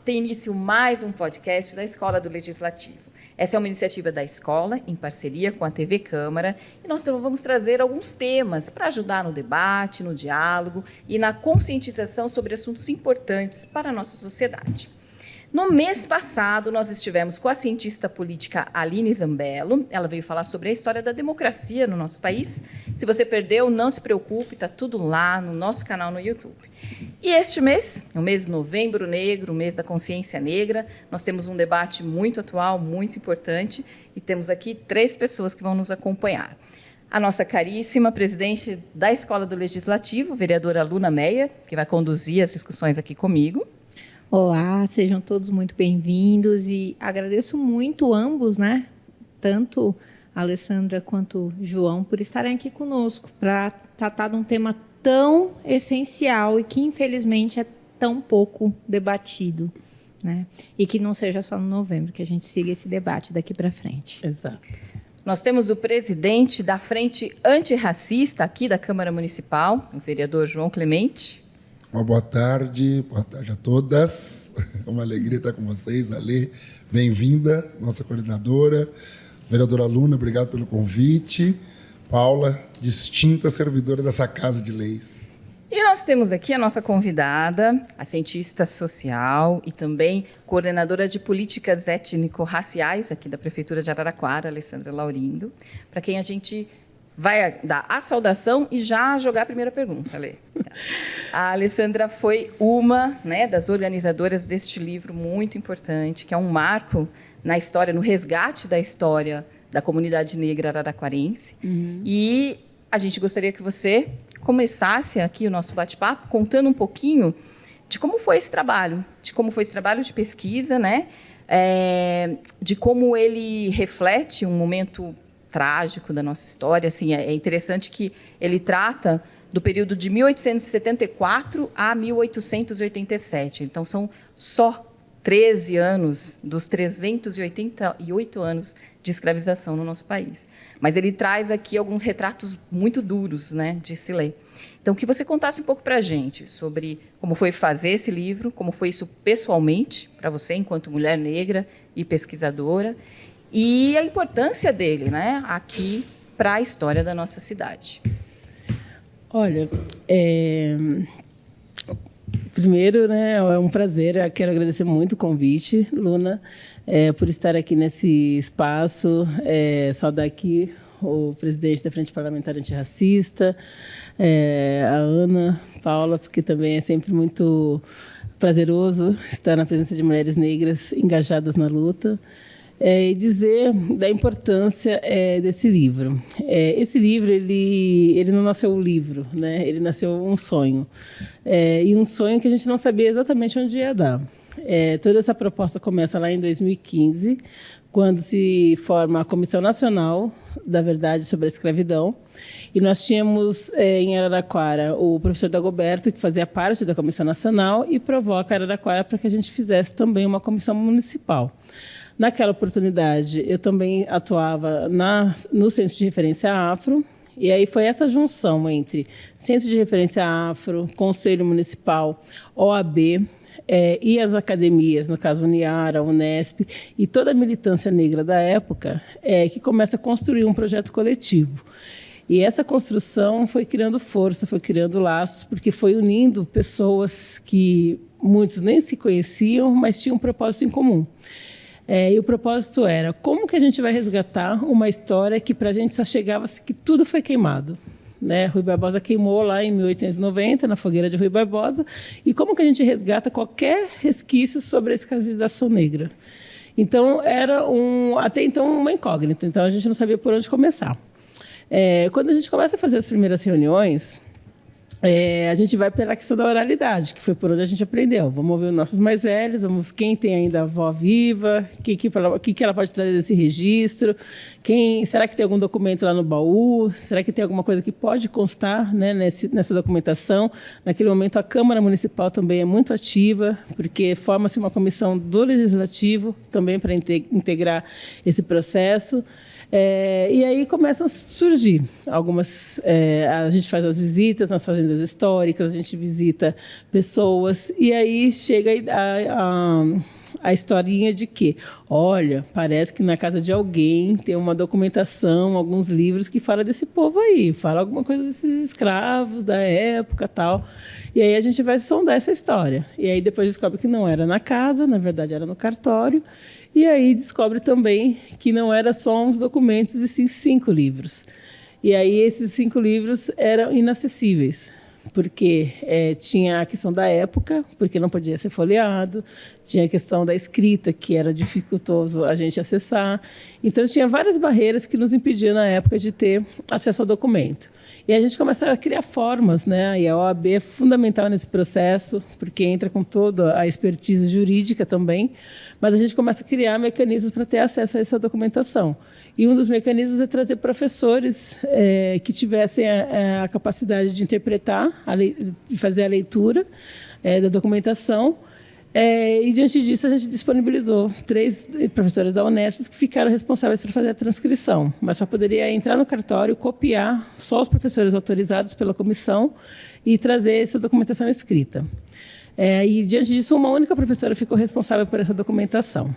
tem início mais um podcast da Escola do Legislativo. Essa é uma iniciativa da escola, em parceria com a TV Câmara, e nós vamos trazer alguns temas para ajudar no debate, no diálogo e na conscientização sobre assuntos importantes para a nossa sociedade. No mês passado, nós estivemos com a cientista política Aline Zambello. Ela veio falar sobre a história da democracia no nosso país. Se você perdeu, não se preocupe, está tudo lá no nosso canal no YouTube. E este mês, o mês de Novembro Negro, o mês da consciência negra, nós temos um debate muito atual, muito importante, e temos aqui 3 pessoas que vão nos acompanhar. A nossa caríssima presidente da Escola do Legislativo, vereadora Luna Meyer, que vai conduzir as discussões aqui comigo. Olá, sejam todos muito bem-vindos e agradeço muito ambos, né? Tanto a Alessandra quanto o João, por estarem aqui conosco para tratar de um tema tão essencial e que, infelizmente, é tão pouco debatido, né? E que não seja só no novembro, que a gente siga esse debate daqui para frente. Exato. Nós temos o presidente da Frente Antirracista aqui da Câmara Municipal, o vereador João Clemente. Uma boa tarde a todas. É uma alegria estar com vocês, Ale. Bem-vinda, nossa coordenadora. Vereadora Luna, obrigado pelo convite. Paula, distinta servidora dessa Casa de Leis. E nós temos aqui a nossa convidada, a cientista social e também coordenadora de políticas étnico-raciais aqui da Prefeitura de Araraquara, Alessandra Laurindo, para quem a gente vai dar a saudação e já jogar a primeira pergunta, Lê. A Alessandra foi uma, né, das organizadoras deste livro muito importante, que é um marco na história, no resgate da história da comunidade negra araraquarense. E a gente gostaria que você começasse aqui o nosso bate-papo contando um pouquinho de como foi esse trabalho, de pesquisa, né, de como ele reflete um momento trágico da nossa história. Assim, é interessante que ele trata do período de 1874 a 1887. Então, são só 13 anos dos 388 anos de escravização no nosso país. Mas ele traz aqui alguns retratos muito duros, né, de se ler. Então, que você contasse um pouco para a gente sobre como foi fazer esse livro, como foi isso pessoalmente para você, enquanto mulher negra e pesquisadora, e a importância dele, né, aqui para a história da nossa cidade. Olha, primeiro, né, é um prazer, eu quero agradecer muito o convite, Luna, por estar aqui nesse espaço, saudar aqui o presidente da Frente Parlamentar Antirracista, a Ana Paula, porque também é sempre muito prazeroso estar na presença de mulheres negras engajadas na luta. E dizer da importância desse livro. Esse livro, ele não nasceu um livro, né? Ele nasceu um sonho. E um sonho que a gente não sabia exatamente onde ia dar. Toda essa proposta começa lá em 2015, quando se forma a Comissão Nacional da Verdade sobre a Escravidão. E nós tínhamos em Araraquara o professor Dagoberto, que fazia parte da Comissão Nacional, e provoca Araraquara para que a gente fizesse também uma comissão municipal. Naquela oportunidade, eu também atuava no Centro de Referência Afro, e aí foi essa junção entre Centro de Referência Afro, Conselho Municipal, OAB e as academias, no caso Uniara, Unesp, e toda a militância negra da época, que começa a construir um projeto coletivo. E essa construção foi criando força, foi criando laços, porque foi unindo pessoas que muitos nem se conheciam, mas tinham um propósito em comum. E o propósito era como que a gente vai resgatar uma história que para a gente só chegava-se que tudo foi queimado. Né? Rui Barbosa queimou lá em 1890, na fogueira de Rui Barbosa, e como que a gente resgata qualquer resquício sobre a escravização negra. Então, era até então uma incógnita, então a gente não sabia por onde começar. Quando a gente começa a fazer as primeiras reuniões, a gente vai pela questão da oralidade, que foi por onde a gente aprendeu. Vamos ouvir os nossos mais velhos, vamos quem tem ainda a avó viva, o que ela pode trazer desse registro, será que tem algum documento lá no baú, será que tem alguma coisa que pode constar, né, nessa documentação. Naquele momento, a Câmara Municipal também é muito ativa, porque forma-se uma comissão do Legislativo também para integrar esse processo. E aí começam a surgir algumas... a gente faz as visitas nas fazendas históricas, a gente visita pessoas, e aí chega a historinha de que, olha, parece que na casa de alguém tem uma documentação, alguns livros que fala desse povo aí, fala alguma coisa desses escravos da época e tal. E aí a gente vai sondar essa história. E aí depois descobre que não era na casa, na verdade era no cartório. E aí descobre também que não era só uns documentos, e sim 5 livros. E aí esses 5 livros eram inacessíveis, porque tinha a questão da época, porque não podia ser folheado, tinha a questão da escrita, que era dificultoso a gente acessar. Então, tinha várias barreiras que nos impediam, na época, de ter acesso ao documento. E a gente começa a criar formas, né? E a OAB é fundamental nesse processo, porque entra com toda a expertise jurídica também, mas a gente começa a criar mecanismos para ter acesso a essa documentação. E um dos mecanismos é trazer professores que tivessem a capacidade de interpretar, de fazer a leitura da documentação. E, diante disso, a gente disponibilizou 3 professores da Unesp que ficaram responsáveis por fazer a transcrição, mas só poderia entrar no cartório, copiar só os professores autorizados pela comissão e trazer essa documentação escrita. E, diante disso, uma única professora ficou responsável por essa documentação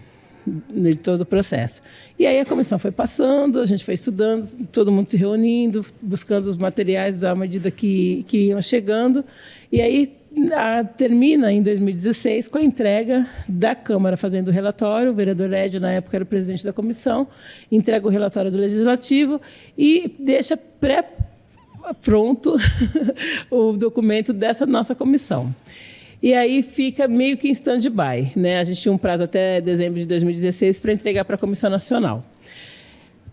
de todo o processo. E aí a comissão foi passando, a gente foi estudando, todo mundo se reunindo, buscando os materiais à medida que iam chegando. E aí termina em 2016 com a entrega da Câmara fazendo o relatório. O vereador Lédio, na época, era o presidente da comissão, entrega o relatório do Legislativo e deixa pré-pronto o documento dessa nossa comissão. E aí fica meio que em stand-by, né? A gente tinha um prazo até dezembro de 2016 para entregar para a Comissão Nacional.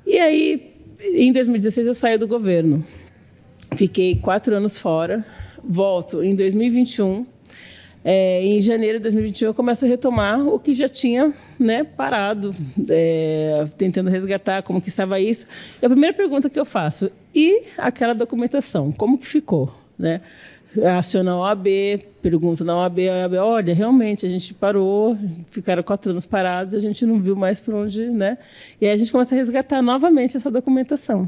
E aí, em 2016, eu saio do governo. Fiquei 4 anos fora, volto em 2021. Em janeiro de 2021, eu começo a retomar o que já tinha, né, parado, tentando resgatar como que estava isso. E a primeira pergunta que eu faço, e aquela documentação, como que ficou, né? Aciona a OAB, pergunta na OAB, a OAB, olha, realmente, a gente parou, ficaram 4 anos parados, a gente não viu mais para onde, né? E aí a gente começa a resgatar novamente essa documentação.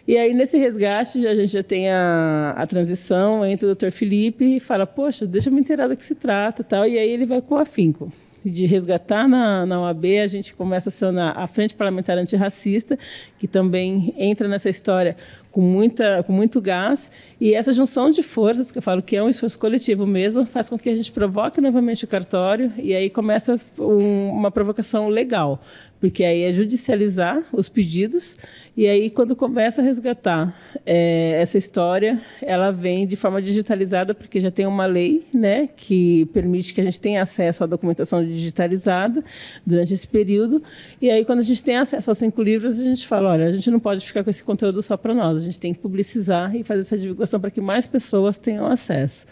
E aí, nesse resgate, a gente já tem a transição, entra o Dr. Felipe e fala, poxa, deixa eu me inteirar do que se trata, tal, e aí ele vai com afinco. De resgatar na OAB, a gente começa a acionar a Frente Parlamentar Antirracista, que também entra nessa história com muito gás, e essa junção de forças, que eu falo que é um esforço coletivo mesmo, faz com que a gente provoque novamente o cartório, e aí começa uma provocação legal, porque aí é judicializar os pedidos, e aí quando começa a resgatar essa história, ela vem de forma digitalizada, porque já tem uma lei, né, que permite que a gente tenha acesso à documentação digitalizada durante esse período, e aí quando a gente tem acesso aos 5 livros, a gente fala, olha, a gente não pode ficar com esse conteúdo só para nós, a gente tem que publicizar e fazer essa divulgação para que mais pessoas tenham acesso.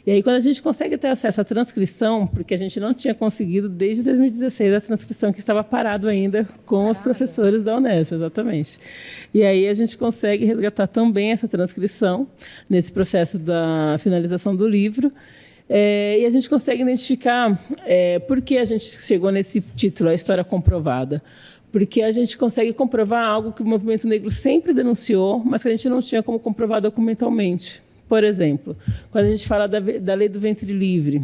E aí, quando a gente consegue ter acesso à transcrição, porque a gente não tinha conseguido desde 2016 a transcrição que estava parado ainda com os professores da Unesp, exatamente. E aí a gente consegue resgatar também essa transcrição nesse processo da finalização do livro. E a gente consegue identificar por que a gente chegou nesse título, A História Comprovada. Porque a gente consegue comprovar algo que o movimento negro sempre denunciou, mas que a gente não tinha como comprovar documentalmente. Por exemplo, quando a gente fala da lei do ventre livre,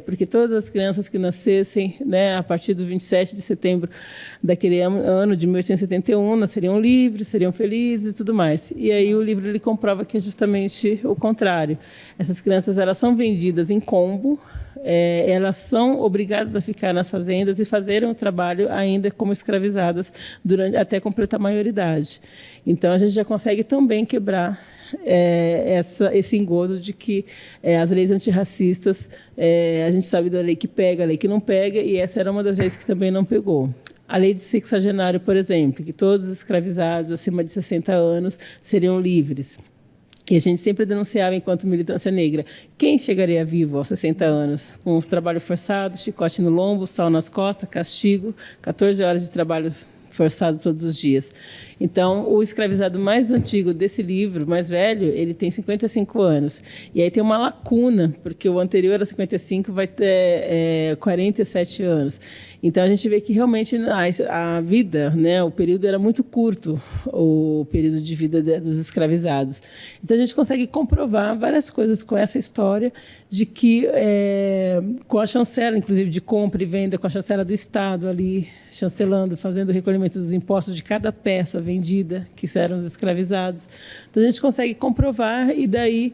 porque todas as crianças que nascessem, né, a partir do 27 de setembro daquele ano de 1871 nasceriam livres, seriam felizes e tudo mais. E aí o livro ele comprova que é justamente o contrário. Essas crianças elas são vendidas em combo, elas são obrigadas a ficar nas fazendas e fazerem o trabalho ainda como escravizadas até completar a maioridade. Então, a gente já consegue também quebrar esse engodo de que as leis antirracistas, a gente sabe da lei que pega, a lei que não pega, e essa era uma das leis que também não pegou. A lei de sexagenário, por exemplo, que todos os escravizados acima de 60 anos seriam livres. E a gente sempre denunciava, enquanto militância negra, quem chegaria vivo aos 60 anos, com os trabalhos forçados, chicote no lombo, sal nas costas, castigo, 14 horas de trabalho forçado todos os dias. Então, o escravizado mais antigo desse livro, mais velho, ele tem 55 anos. E aí tem uma lacuna, porque o anterior a 55 vai ter 47 anos. Então, a gente vê que realmente a vida, né, o período era muito curto, o período de vida dos escravizados. Então, a gente consegue comprovar várias coisas com essa história de que, com a chancela, inclusive, de compra e venda, com a chancela do Estado ali, chancelando, fazendo o recolhimento dos impostos de cada peça vendida, que eram os escravizados. Então, a gente consegue comprovar, e daí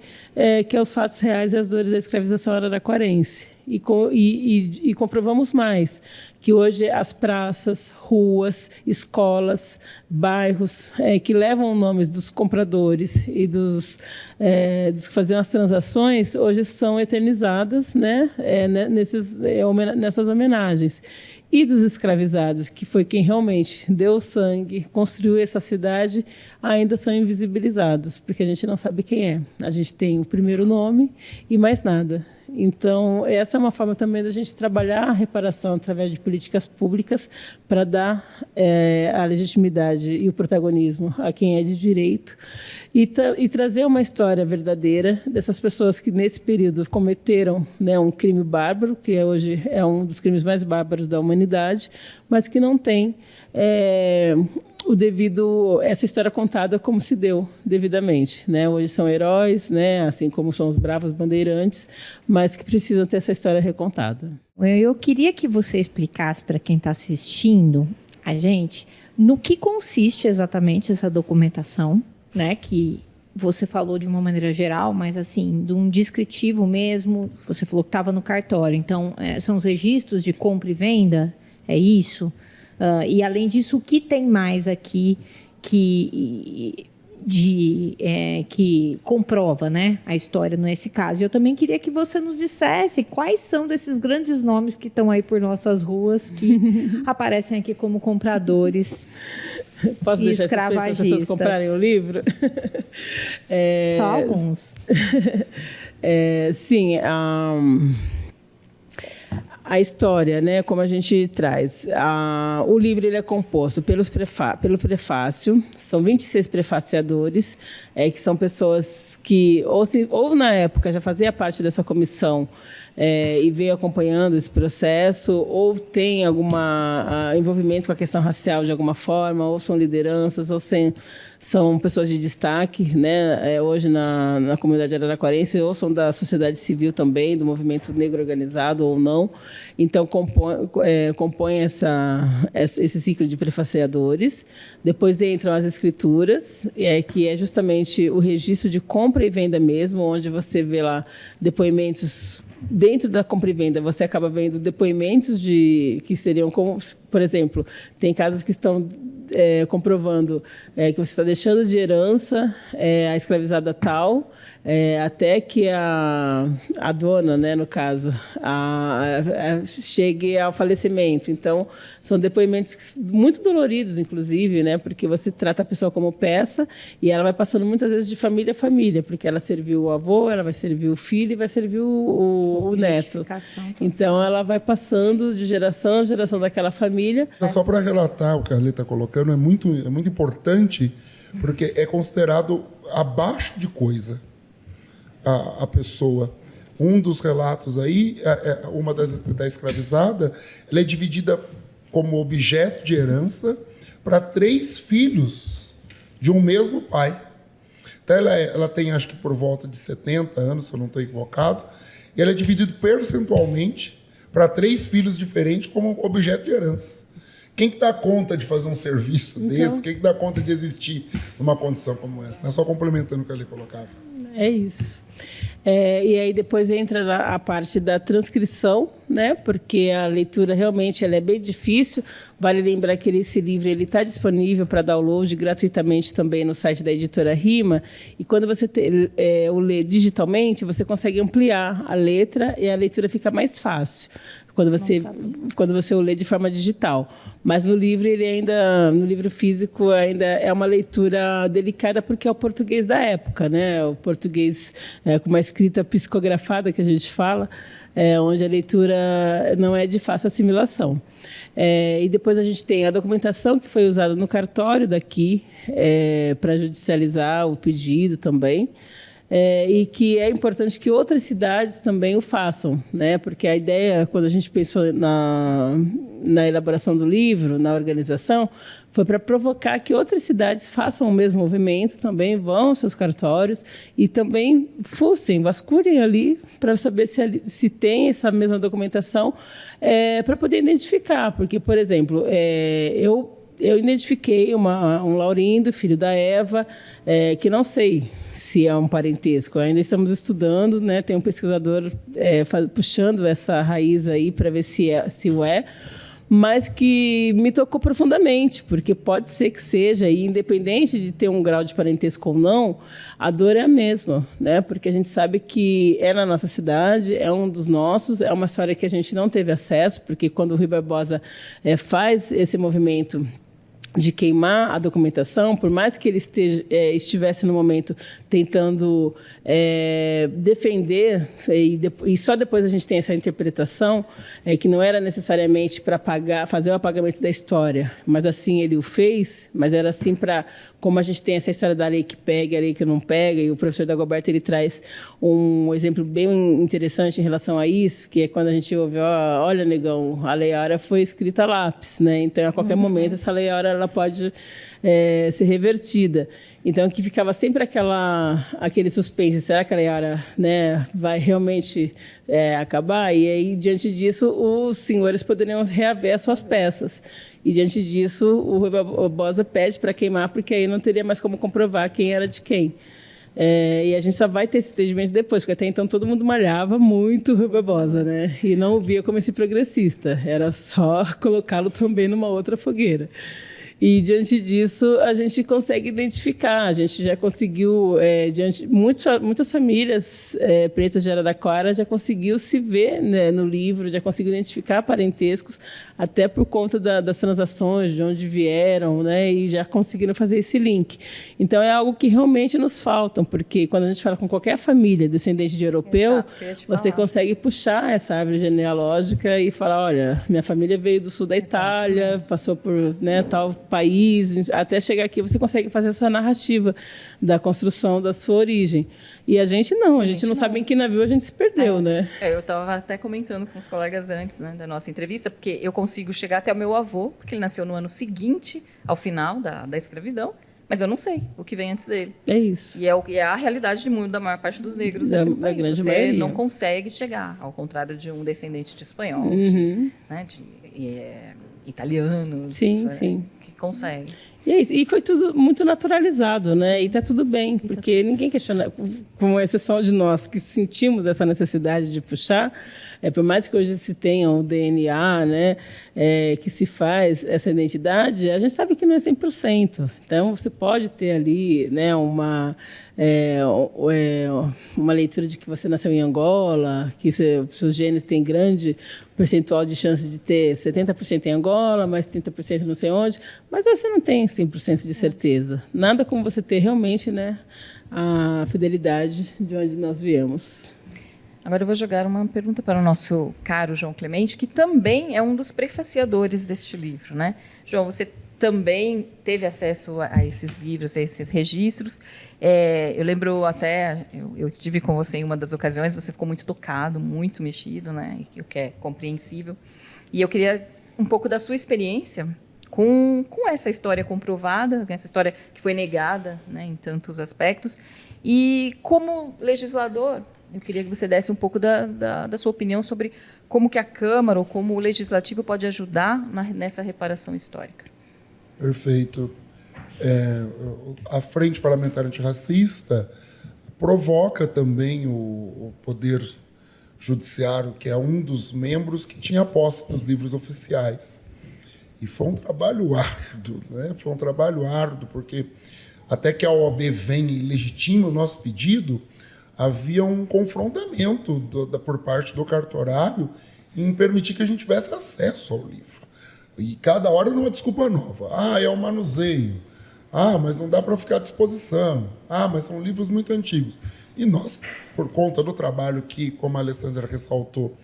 que é os fatos reais e as dores da escravização araraquarense. E comprovamos mais, que hoje as praças, ruas, escolas, bairros que levam nomes dos compradores e dos que faziam as transações, hoje são eternizadas, né, nessas homenagens. E dos escravizados, que foi quem realmente deu sangue, construiu essa cidade, ainda são invisibilizados, porque a gente não sabe quem é. A gente tem o primeiro nome e mais nada. Então, essa é uma forma também da gente trabalhar a reparação através de políticas públicas para dar a legitimidade e o protagonismo a quem é de direito e trazer uma história verdadeira dessas pessoas que, nesse período, cometeram, né, um crime bárbaro, que hoje é um dos crimes mais bárbaros da humanidade, mas que não tem essa história contada como se deu devidamente, né? Hoje são heróis, né? Assim como são os bravos bandeirantes, mas que precisam ter essa história recontada. Eu queria que você explicasse para quem está assistindo a gente no que consiste exatamente essa documentação, né? Que você falou de uma maneira geral, mas assim, de um descritivo mesmo. Você falou que estava no cartório, então são os registros de compra e venda, é isso? E, além disso, o que tem mais aqui que comprova, né, a história nesse caso? Eu também queria que você nos dissesse quais são desses grandes nomes que estão aí por nossas ruas, que aparecem aqui como compradores. Posso deixar as pessoas comprarem o livro? Só alguns. Sim, a história, né, como a gente traz. O livro ele é composto pelo prefácio, são 26 prefaciadores, que são pessoas que, ou na época já fazia parte dessa comissão e veio acompanhando esse processo, ou tem algum envolvimento com a questão racial de alguma forma, ou são lideranças, ou são pessoas de destaque, né, hoje na comunidade araraquarense, ou são da sociedade civil também, do movimento negro organizado ou não. Então, compõe esse ciclo de prefaciadores. Depois entram as escrituras, que é justamente o registro de compra e venda mesmo, onde você vê lá depoimentos. Dentro da compra e venda, você acaba vendo depoimentos que seriam, como, por exemplo, tem casos que estão comprovando que você está deixando de herança a escravizada tal, até que a dona, né, no caso, chegue ao falecimento. Então, são depoimentos muito doloridos, inclusive, né, porque você trata a pessoa como peça e ela vai passando muitas vezes de família a família, porque ela serviu o avô, ela vai servir o filho e vai servir o neto. Então, ela vai passando de geração a geração daquela família. Só para relatar o que a Lê está colocando, é muito importante, porque é considerado abaixo de coisa a pessoa. Um dos relatos aí, uma da escravizada, ela é dividida como objeto de herança para 3 filhos de um mesmo pai. Então, ela tem, acho que por volta de 70 anos, se eu não estou equivocado, e ela é dividida percentualmente para 3 filhos diferentes como objeto de herança. Quem que dá conta de fazer um serviço desse? Quem que dá conta de existir numa condição como essa? Não é só complementando o que ele colocava. É isso. E aí depois entra a parte da transcrição, né? Porque a leitura realmente ela é bem difícil. Vale lembrar que esse livro está disponível para download gratuitamente também no site da editora Rima. E quando você o lê digitalmente, você consegue ampliar a letra e a leitura fica mais fácil quando você o lê de forma digital. Mas no livro, no livro físico, ainda é uma leitura delicada, porque é o português da época, né? O português com uma escrita psicografada, que a gente fala, onde a leitura não é de fácil assimilação. E depois a gente tem a documentação que foi usada no cartório daqui para judicializar o pedido também. E que é importante que outras cidades também o façam, né? Porque a ideia, quando a gente pensou na elaboração do livro, na organização, foi para provocar que outras cidades façam o mesmo movimento, também vão aos seus cartórios e também fuçem, vasculhem ali para saber se tem essa mesma documentação, para poder identificar. Porque, por exemplo, eu identifiquei um Laurindo, filho da Eva, que não sei se é um parentesco. Ainda estamos estudando, né? Tem um pesquisador puxando essa raiz aí para ver se o é, mas que me tocou profundamente, porque pode ser que seja, e independente de ter um grau de parentesco ou não, a dor é a mesma, né? Porque a gente sabe que é na nossa cidade, é um dos nossos, é uma história que a gente não teve acesso, porque quando o Rui Barbosa faz esse movimento de queimar a documentação, por mais que ele estivesse no momento tentando defender, e só depois a gente tem essa interpretação, que não era necessariamente para fazer o apagamento da história, mas assim ele o fez, mas era assim para, como a gente tem essa história da lei que pega e a lei que não pega, e o professor Dagoberto ele traz um exemplo bem interessante em relação a isso, que é quando a gente ouve, olha, negão, a Lei Áurea foi escrita a lápis, né? Então, a qualquer momento, essa Lei Áurea ela pode ser revertida. Então, que ficava sempre aquele suspense, será que a Lei Áurea, né, vai realmente acabar? E aí, diante disso, os senhores poderiam reaver as suas peças. E, diante disso, o Rui Barbosa pede para queimar, porque aí não teria mais como comprovar quem era de quem. E a gente só vai ter esse entendimento depois, porque até então todo mundo malhava muito o Rui Barbosa, né? E não o via como esse progressista, era só colocá-lo também numa outra fogueira. E, diante disso, a gente consegue identificar. A gente já conseguiu, muitas famílias pretas de Araraquara já conseguiu se ver, né, no livro, já conseguiu identificar parentescos, até por conta das transações, de onde vieram, né, e já conseguiram fazer esse link. Então, é algo que realmente nos falta, porque quando a gente fala com qualquer família descendente de europeu, você consegue puxar essa árvore genealógica e falar, olha, minha família veio do sul da Itália, passou por, né, tal país, até chegar aqui você consegue fazer essa narrativa da construção da sua origem. E a gente não, a gente não sabe em que navio a gente se perdeu, né? Eu estava até comentando com os colegas antes, né, da nossa entrevista, porque eu consigo chegar até o meu avô, porque ele nasceu no ano seguinte ao final da escravidão, mas eu não sei o que vem antes dele. É isso. E é a realidade da maior parte dos negros. Da grande você maioria. Não consegue chegar, ao contrário de um descendente de espanhol, de italianos, sim. que consegue. E foi tudo muito naturalizado, né? Sim. E está tudo bem, porque ninguém questiona, com exceção de nós que sentimos essa necessidade de puxar, por mais que hoje se tenha o DNA, né, que se faz essa identidade, a gente sabe que não é 100%. Então, você pode ter ali, né, uma leitura de que você nasceu em Angola, que seus genes têm grande percentual de chance de ter 70% em Angola, mais 30% não sei onde, mas você não tem 100% de certeza. Nada como você ter realmente, né, a fidelidade de onde nós viemos. Agora eu vou jogar uma pergunta para o nosso caro João Clemente, que também é um dos prefaciadores deste livro, né? João, você também teve acesso a esses livros, a esses registros. Eu lembro até, eu estive com você em uma das ocasiões, você ficou muito tocado, muito mexido, né? O que é compreensível. E eu queria um pouco da sua experiência com essa história comprovada, com essa história que foi negada, né, em tantos aspectos. E como legislador, eu queria que você desse um pouco da sua opinião sobre como que a Câmara ou como o Legislativo pode ajudar nessa reparação histórica. Perfeito. A Frente Parlamentar Antirracista provoca também o Poder Judiciário, que é um dos membros que tinha posse dos livros oficiais. E foi um trabalho árduo, né? Foi um trabalho árduo, porque até que a OAB venha e legitime o nosso pedido, havia um confrontamento por parte do cartorário em permitir que a gente tivesse acesso ao livro. E cada hora numa desculpa nova. É o manuseio. Mas não dá para ficar à disposição. Mas são livros muito antigos. E nós, por conta do trabalho que, como a Alessandra ressaltou,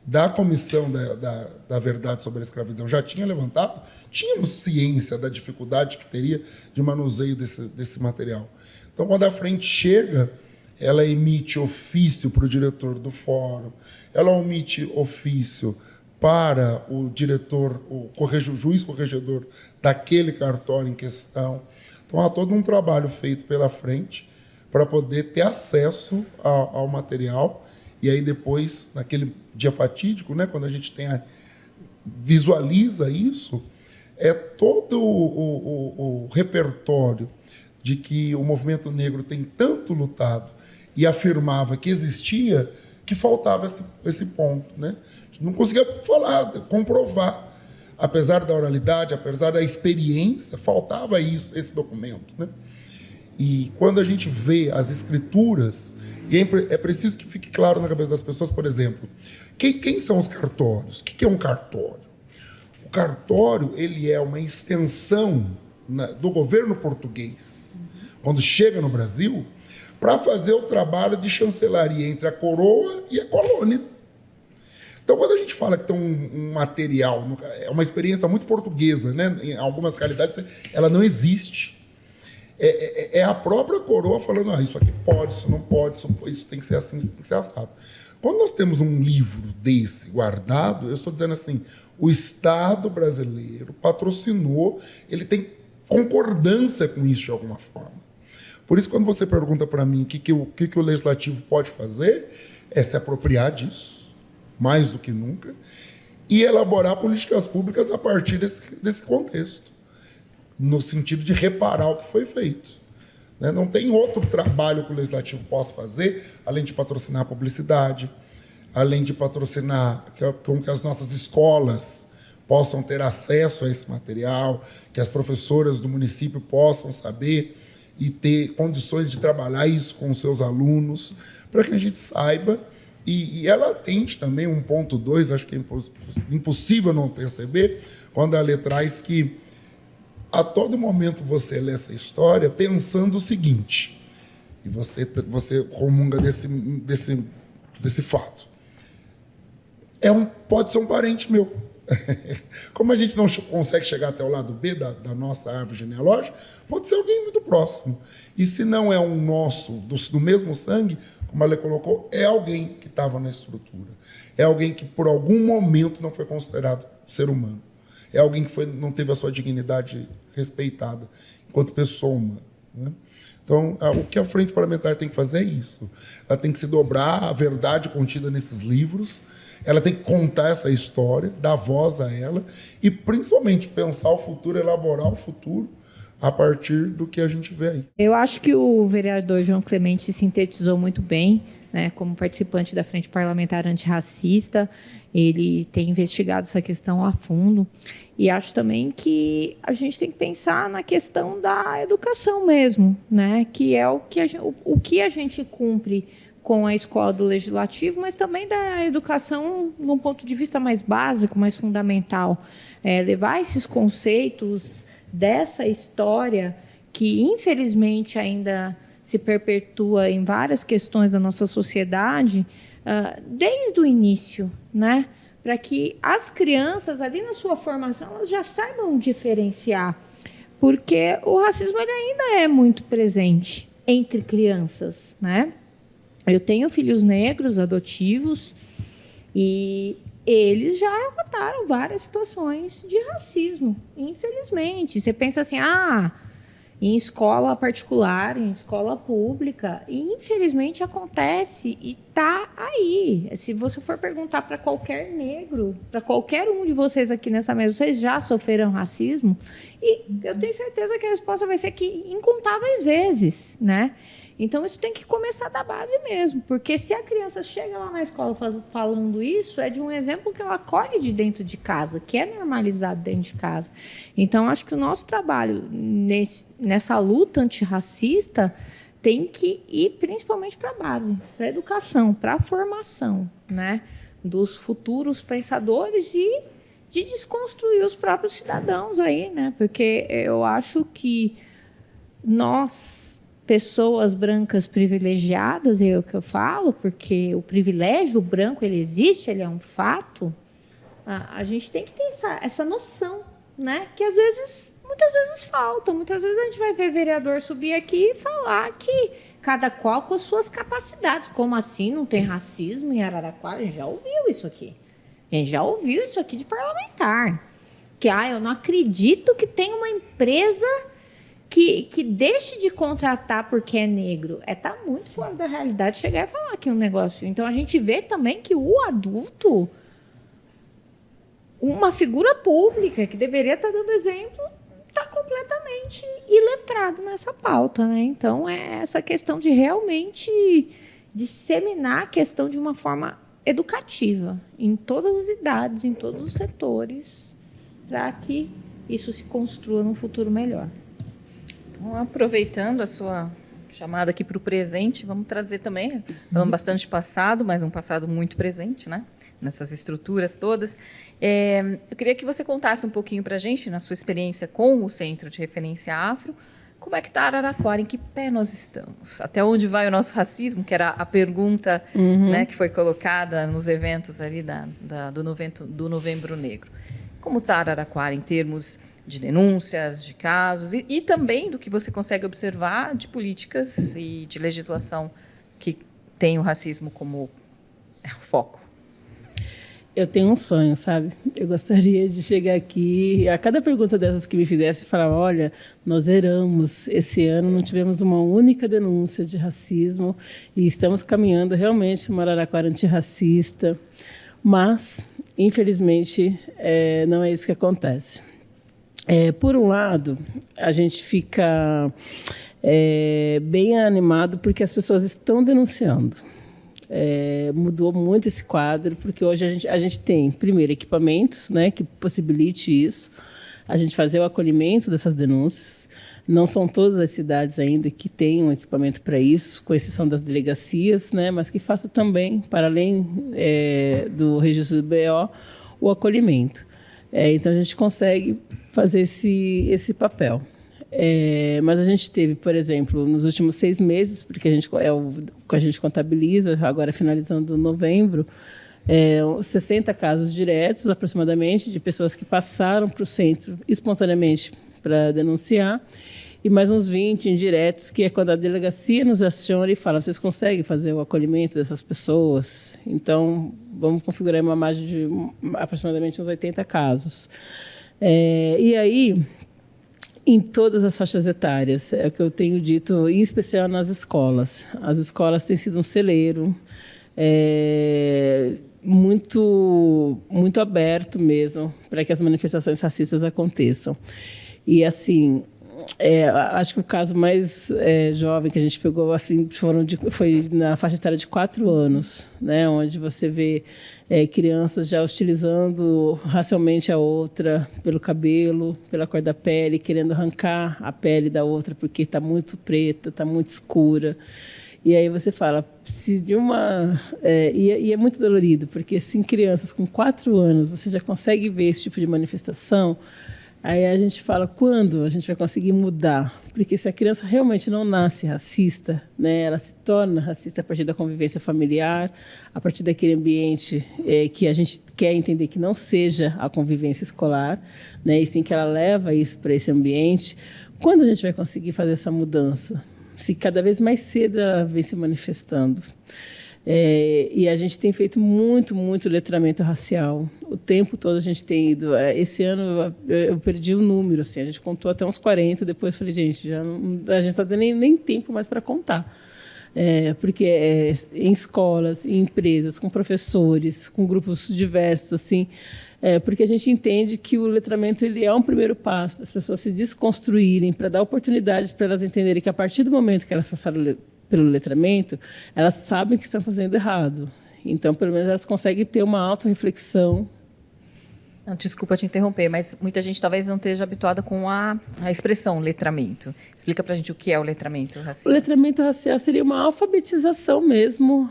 da Comissão da Verdade sobre a Escravidão já tinha levantado, tínhamos ciência da dificuldade que teria de manuseio desse material. Então, quando a frente chega, ela emite ofício para o diretor do fórum, ela emite ofício para o diretor, o juiz corregedor daquele cartório em questão. Então, há todo um trabalho feito pela frente para poder ter acesso ao material. E aí depois, naquele dia fatídico, né, quando a gente visualiza isso, é todo o repertório de que o movimento negro tem tanto lutado e afirmava que existia, que faltava esse ponto, né? A gente não conseguia falar, comprovar. Apesar da oralidade, apesar da experiência, faltava esse documento, né? E quando a gente vê as escrituras, e é preciso que fique claro na cabeça das pessoas, por exemplo, quem são os cartórios? O que é um cartório? O cartório, ele é uma extensão do governo português, quando chega no Brasil, para fazer o trabalho de chancelaria entre a coroa e a colônia. Então, quando a gente fala que tem um material, é uma experiência muito portuguesa, né? Em algumas realidades, ela não existe. É a própria coroa falando, isso aqui pode, isso não pode, isso tem que ser assim, isso tem que ser assado. Quando nós temos um livro desse guardado, eu estou dizendo assim, o Estado brasileiro patrocinou, ele tem concordância com isso de alguma forma. Por isso, quando você pergunta para mim o que o Legislativo pode fazer, é se apropriar disso, mais do que nunca, e elaborar políticas públicas a partir desse contexto, no sentido de reparar o que foi feito. Né? Não tem outro trabalho que o Legislativo possa fazer, além de patrocinar a publicidade, além de patrocinar com que as nossas escolas possam ter acesso a esse material, que as professoras do município possam saber e ter condições de trabalhar isso com os seus alunos, para que a gente saiba. E ela atende também 1.2, acho que é impossível não perceber, quando a lei traz que a todo momento você lê essa história pensando o seguinte, e você comunga desse fato. Pode ser um parente meu. Como a gente não consegue chegar até o lado B da nossa árvore genealógica, pode ser alguém muito próximo. E se não é um nosso, do mesmo sangue, como a Lê colocou, é alguém que estava na estrutura. É alguém que, por algum momento, não foi considerado ser humano. É alguém que não teve a sua dignidade respeitada enquanto pessoa humana. Né? Então, o que a Frente Parlamentar tem que fazer é isso. Ela tem que se dobrar à verdade contida nesses livros, ela tem que contar essa história, dar voz a ela e, principalmente, pensar o futuro, elaborar o futuro a partir do que a gente vê aí. Eu acho que o vereador João Clemente sintetizou muito bem, né, como participante da Frente Parlamentar Antirracista. Ele tem investigado essa questão a fundo. E acho também que a gente tem que pensar na questão da educação mesmo, né, que é o que a gente cumpre com a escola do Legislativo, mas também da educação num ponto de vista mais básico, mais fundamental. Levar esses conceitos dessa história que, infelizmente, ainda se perpetua em várias questões da nossa sociedade, desde o início, né? Para que as crianças, ali na sua formação, elas já saibam diferenciar, porque o racismo ele ainda é muito presente entre crianças, né? Eu tenho filhos negros adotivos e eles já relataram várias situações de racismo, infelizmente. Você pensa assim, em escola particular, em escola pública, e infelizmente acontece e está aí. Se você for perguntar para qualquer negro, para qualquer um de vocês aqui nessa mesa, vocês já sofreram racismo? E eu tenho certeza que a resposta vai ser que incontáveis vezes, né? Então, isso tem que começar da base mesmo, porque se a criança chega lá na escola falando isso, é de um exemplo que ela colhe de dentro de casa, que é normalizado dentro de casa. Então, acho que o nosso trabalho nessa luta antirracista tem que ir principalmente para a base, para a educação, para a formação, né, dos futuros pensadores e de desconstruir os próprios cidadãos aí, né, porque eu acho que nós pessoas brancas privilegiadas, é o que eu falo, porque o privilégio branco, ele existe, ele é um fato, a gente tem que ter essa noção, né? Que muitas vezes falta. Muitas vezes a gente vai ver vereador subir aqui e falar que cada qual com as suas capacidades. Como assim não tem racismo em Araraquara? A gente já ouviu isso aqui. A gente já ouviu isso aqui de parlamentar. Que, eu não acredito que tem uma empresa que deixe de contratar porque é negro. Tá muito fora da realidade chegar e falar aqui um negócio. Então, a gente vê também que o adulto, uma figura pública que deveria estar dando exemplo, está completamente iletrado nessa pauta, né? Então, é essa questão de realmente disseminar a questão de uma forma educativa, em todas as idades, em todos os setores, para que isso se construa num futuro melhor. Então, aproveitando a sua chamada aqui para o presente, vamos trazer também, falando bastante de passado, mas um passado muito presente, né? Nessas estruturas todas. Eu queria que você contasse um pouquinho para a gente, na sua experiência com o Centro de Referência Afro, como é que está Araraquara, em que pé nós estamos? Até onde vai o nosso racismo, que era a pergunta né, que foi colocada nos eventos ali do Novembro Negro. Como está Araraquara em termos de denúncias, de casos e também do que você consegue observar de políticas e de legislação que tem o racismo como foco? Eu tenho um sonho, sabe? Eu gostaria de chegar aqui, a cada pergunta dessas que me fizesse, falar, olha, nós zeramos esse ano, não tivemos uma única denúncia de racismo e estamos caminhando realmente uma Araraquara antirracista, mas, infelizmente, não é isso que acontece. Por um lado, a gente fica bem animado porque as pessoas estão denunciando. Mudou muito esse quadro, porque hoje a gente tem, primeiro, equipamentos, né, que possibilite isso, a gente fazer o acolhimento dessas denúncias. Não são todas as cidades ainda que têm um equipamento para isso, com exceção das delegacias, né, mas que faça também, para além do registro do BO, o acolhimento. Então, a gente consegue fazer esse papel. Mas a gente teve, por exemplo, nos últimos 6 meses, porque é o que a gente contabiliza, agora finalizando novembro, 60 casos diretos, aproximadamente, de pessoas que passaram para o centro espontaneamente para denunciar, e mais uns 20 indiretos, que é quando a delegacia nos aciona e fala, vocês conseguem fazer o acolhimento dessas pessoas? Então, vamos configurar uma margem de aproximadamente uns 80 casos. E aí, em todas as faixas etárias, é o que eu tenho dito, em especial nas escolas. As escolas têm sido um celeiro muito, muito aberto mesmo para que as manifestações racistas aconteçam. E, assim, acho que o caso mais jovem que a gente pegou assim, foi na faixa etária de 4 anos, né, onde você vê crianças já hostilizando racialmente a outra pelo cabelo, pela cor da pele, querendo arrancar a pele da outra porque está muito preta, está muito escura. E aí você fala, se de uma... E é muito dolorido, porque se em crianças com 4 anos você já consegue ver esse tipo de manifestação, aí a gente fala, quando a gente vai conseguir mudar? Porque se a criança realmente não nasce racista, né, ela se torna racista a partir da convivência familiar, a partir daquele ambiente que a gente quer entender que não seja a convivência escolar, né, e sim que ela leva isso para esse ambiente. Quando a gente vai conseguir fazer essa mudança? Se cada vez mais cedo ela vem se manifestando. E a gente tem feito muito, muito letramento racial. O tempo todo a gente tem ido. Esse ano eu perdi o número, assim, a gente contou até uns 40, depois falei, gente, a gente não está tendo nem tempo mais para contar. Porque em escolas, em empresas, com professores, com grupos diversos, assim, porque a gente entende que o letramento ele é um primeiro passo das pessoas se desconstruírem, para dar oportunidades para elas entenderem que a partir do momento que elas passaram pelo letramento, elas sabem que estão fazendo errado. Então, pelo menos, elas conseguem ter uma autorreflexão. Não, desculpa te interromper, mas muita gente talvez não esteja habituada com a expressão letramento. Explica para a gente o que é o letramento racial. O letramento racial seria uma alfabetização mesmo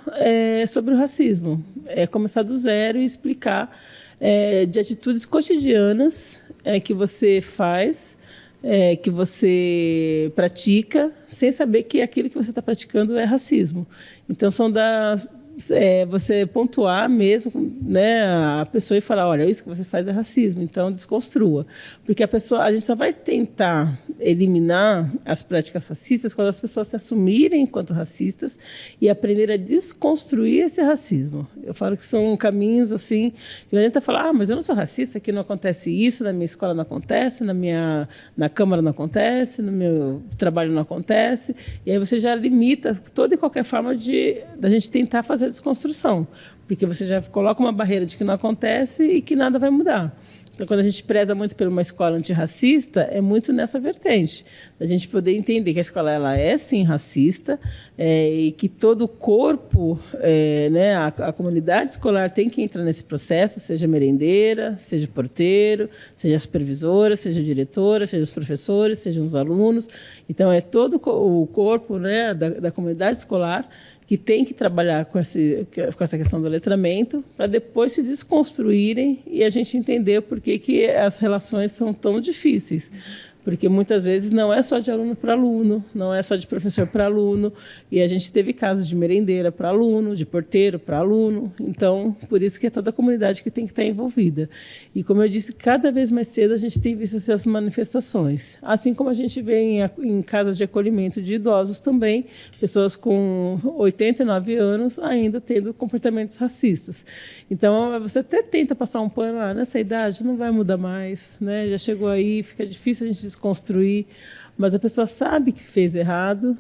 sobre o racismo. Começar do zero e explicar de atitudes cotidianas que você faz que você pratica sem saber que aquilo que você está praticando é racismo. Então, você pontuar mesmo, né, a pessoa e falar, olha, isso que você faz é racismo, então desconstrua. Porque a gente só vai tentar eliminar as práticas racistas quando as pessoas se assumirem enquanto racistas e aprender a desconstruir esse racismo. Eu falo que são caminhos assim, que não adianta falar, mas eu não sou racista, aqui não acontece isso, na minha escola não acontece, na Câmara não acontece, no meu trabalho não acontece, e aí você já limita toda e qualquer forma da gente tentar fazer a desconstrução, porque você já coloca uma barreira de que não acontece e que nada vai mudar. Então, quando a gente preza muito por uma escola antirracista, é muito nessa vertente, da gente poder entender que a escola ela é, sim, racista, e que todo o corpo, né, a comunidade escolar tem que entrar nesse processo, seja merendeira, seja porteiro, seja supervisora, seja diretora, seja os professores, sejam os alunos. Então, é todo o corpo, né, da comunidade escolar que tem que trabalhar com essa questão do letramento para depois se desconstruírem e a gente entender por que as relações são tão difíceis. Porque muitas vezes não é só de aluno para aluno, não é só de professor para aluno, e a gente teve casos de merendeira para aluno, de porteiro para aluno, então, por isso que é toda a comunidade que tem que estar envolvida. E, como eu disse, cada vez mais cedo a gente tem visto essas manifestações, assim como a gente vê em casas de acolhimento de idosos também, pessoas com 89 anos ainda tendo comportamentos racistas. Então, você até tenta passar um pano, nessa idade não vai mudar mais, né? Já chegou aí, fica difícil a gente desconstruir, mas a pessoa sabe que fez errado,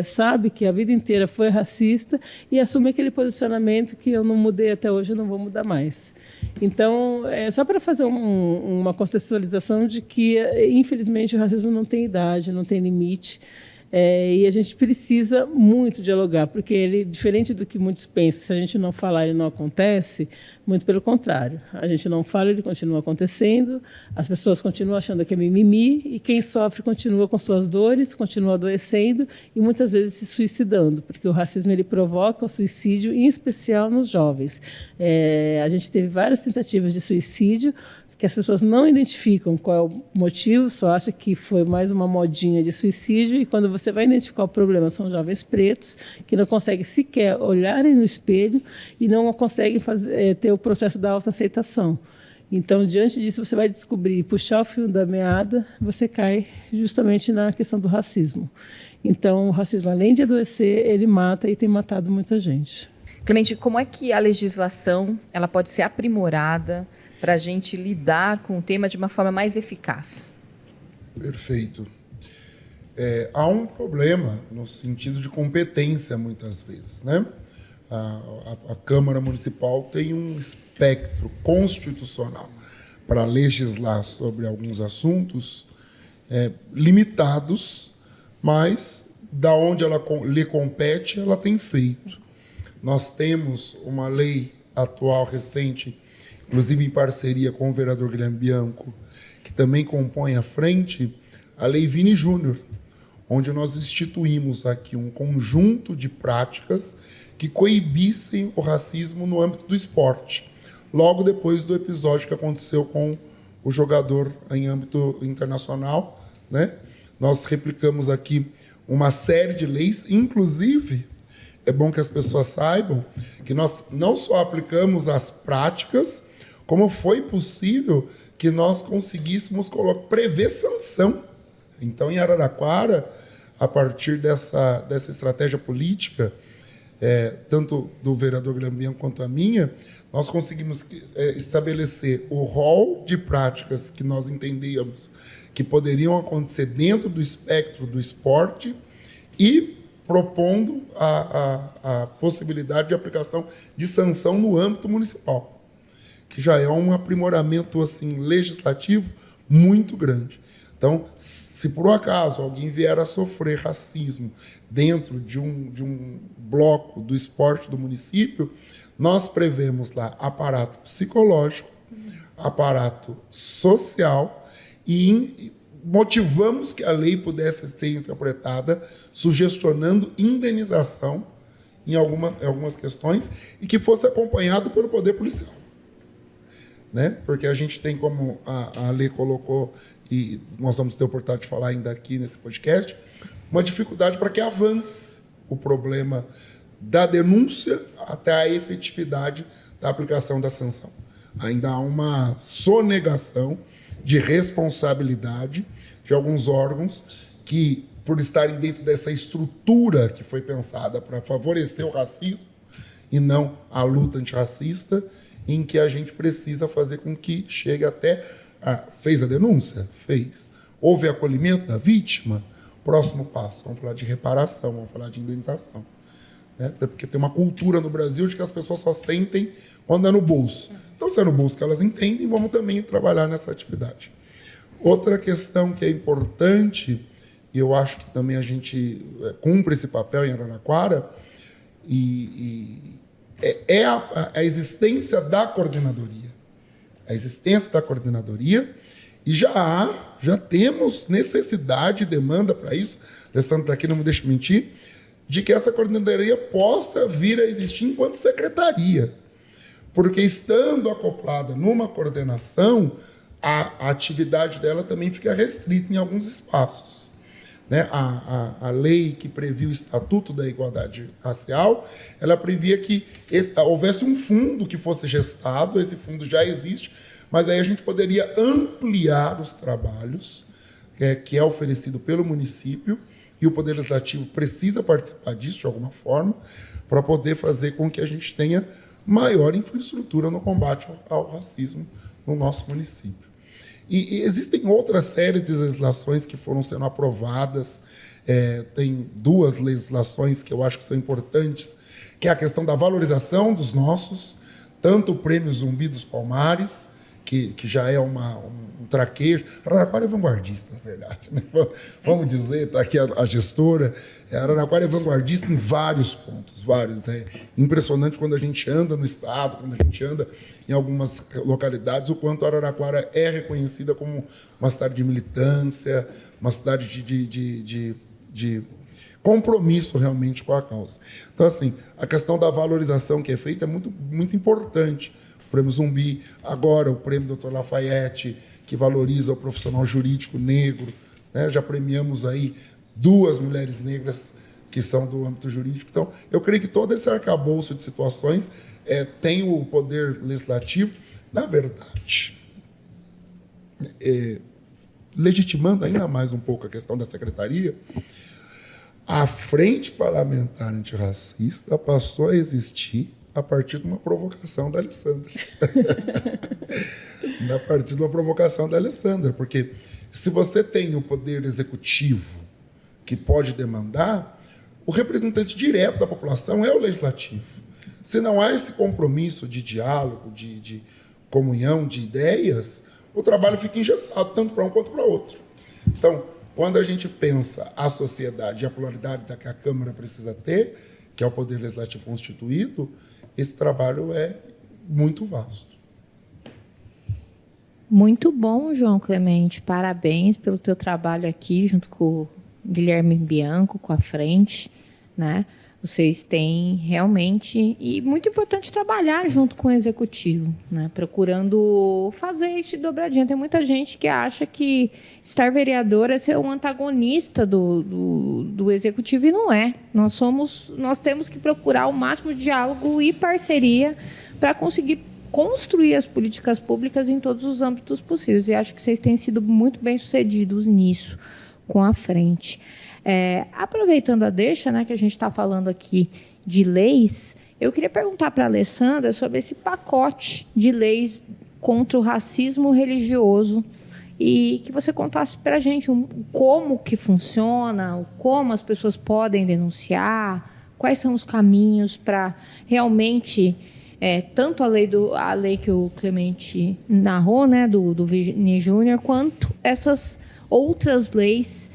sabe que a vida inteira foi racista e assume aquele posicionamento que eu não mudei até hoje, eu não vou mudar mais. Então, só para fazer uma contextualização de que, infelizmente, o racismo não tem idade, não tem limite, e a gente precisa muito dialogar, porque ele, diferente do que muitos pensam, se a gente não falar, ele não acontece, muito pelo contrário. A gente não fala, ele continua acontecendo, as pessoas continuam achando que é mimimi, e quem sofre continua com suas dores, continua adoecendo e muitas vezes se suicidando, porque o racismo ele provoca o suicídio, em especial nos jovens. A gente teve várias tentativas de suicídio, que as pessoas não identificam qual é o motivo, só acham que foi mais uma modinha de suicídio, e quando você vai identificar o problema, são jovens pretos que não conseguem sequer olharem no espelho e não conseguem ter o processo da autoaceitação. Então, diante disso, você vai descobrir, puxar o fio da meada, você cai justamente na questão do racismo. Então, o racismo, além de adoecer, ele mata e tem matado muita gente. Clemente, como é que a legislação ela pode ser aprimorada para a gente lidar com o tema de uma forma mais eficaz? Perfeito. Há um problema no sentido de competência, muitas vezes, né? A Câmara Municipal tem um espectro constitucional para legislar sobre alguns assuntos limitados, mas da onde ela lhe compete, ela tem feito. Nós temos uma lei atual, recente, inclusive em parceria com o vereador Guilherme Bianco, que também compõe a frente, a Lei Vini Júnior, onde nós instituímos aqui um conjunto de práticas que coibissem o racismo no âmbito do esporte, logo depois do episódio que aconteceu com o jogador em âmbito internacional, né? Nós replicamos aqui uma série de leis, inclusive, é bom que as pessoas saibam que nós não só aplicamos as práticas, como foi possível que nós conseguíssemos prever sanção. Então, em Araraquara, a partir dessa estratégia política, tanto do vereador Guilherme Bianco quanto a minha, nós conseguimos estabelecer o rol de práticas que nós entendíamos que poderiam acontecer dentro do espectro do esporte e propondo a possibilidade de aplicação de sanção no âmbito municipal, que já é um aprimoramento assim, legislativo muito grande. Então, se por um acaso alguém vier a sofrer racismo dentro de um bloco do esporte do município, nós prevemos lá aparato psicológico, aparato social e motivamos que a lei pudesse ser interpretada sugestionando indenização em algumas questões e que fosse acompanhado pelo Poder Policial. né? Porque a gente tem, como a Lê colocou, e nós vamos ter a oportunidade de falar ainda aqui nesse podcast, uma dificuldade para que avance o problema da denúncia até a efetividade da aplicação da sanção. Ainda há uma sonegação de responsabilidade de alguns órgãos que, por estarem dentro dessa estrutura que foi pensada para favorecer o racismo e não a luta antirracista, em que a gente precisa fazer com que chegue até... fez a denúncia? Fez. Houve acolhimento da vítima? Próximo passo, vamos falar de reparação, vamos falar de indenização. Né? Até porque tem uma cultura no Brasil de que as pessoas só sentem quando é no bolso. Então, se é no bolso que elas entendem, vamos também trabalhar nessa atividade. Outra questão que é importante, e eu acho que também a gente cumpre esse papel em Araraquara, é a existência da coordenadoria. A existência da coordenadoria, e já temos necessidade e demanda para isso, Alessandro está aqui, não me deixe mentir, de que essa coordenadoria possa vir a existir enquanto secretaria. Porque estando acoplada numa coordenação, a atividade dela também fica restrita em alguns espaços. Né? A lei que previu o Estatuto da Igualdade Racial, ela previa que houvesse um fundo que fosse gestado, esse fundo já existe, mas aí a gente poderia ampliar os trabalhos que é oferecido pelo município, e o Poder Legislativo precisa participar disso de alguma forma, para poder fazer com que a gente tenha maior infraestrutura no combate ao racismo no nosso município. E existem outras séries de legislações que foram sendo aprovadas, tem 2 legislações que eu acho que são importantes, que é a questão da valorização dos nossos, tanto o Prêmio Zumbi dos Palmares, que já é um traquejo. Araraquara é vanguardista, na verdade. Né? Vamos dizer, está aqui a gestora, Araraquara é vanguardista em vários pontos, vários. É impressionante quando a gente anda no estado, quando a gente anda em algumas localidades, o quanto Araraquara é reconhecida como uma cidade de militância, uma cidade de compromisso realmente com a causa. Então, assim, a questão da valorização que é feita é muito, muito importante. O Prêmio Zumbi, agora o Prêmio Dr. Lafayette, que valoriza o profissional jurídico negro, né? Já premiamos aí 2 mulheres negras que são do âmbito jurídico. Então, eu creio que todo esse arcabouço de situações tem o Poder Legislativo, na verdade, legitimando ainda mais um pouco a questão da secretaria, a Frente Parlamentar Antirracista passou a existir a partir de uma provocação da Alessandra. A partir de uma provocação da Alessandra, porque se você tem o poder executivo que pode demandar, o representante direto da população é o legislativo. Se não há esse compromisso de diálogo, de comunhão de ideias, o trabalho fica engessado, tanto para um quanto para outro. Então, quando a gente pensa a sociedade e a pluralidade que a Câmara precisa ter, que é o Poder Legislativo constituído, esse trabalho é muito vasto. Muito bom, João Clemente. Parabéns pelo teu trabalho aqui, junto com o Guilherme Bianco, com a Frente, né? Vocês têm realmente, e muito importante, trabalhar junto com o Executivo, né? Procurando fazer isso de dobradinha. Tem muita gente que acha que estar vereador é ser um antagonista do Executivo, e não é. Nós temos que procurar o máximo de diálogo e parceria para conseguir construir as políticas públicas em todos os âmbitos possíveis. E acho que vocês têm sido muito bem-sucedidos nisso, com a Frente. Aproveitando a deixa, né, que a gente está falando aqui de leis, eu queria perguntar para a Alessandra sobre esse pacote de leis contra o racismo religioso e que você contasse para a gente como que funciona, como as pessoas podem denunciar, quais são os caminhos para realmente, tanto a lei que o Clemente narrou, né, do Vini Júnior, quanto essas outras leis,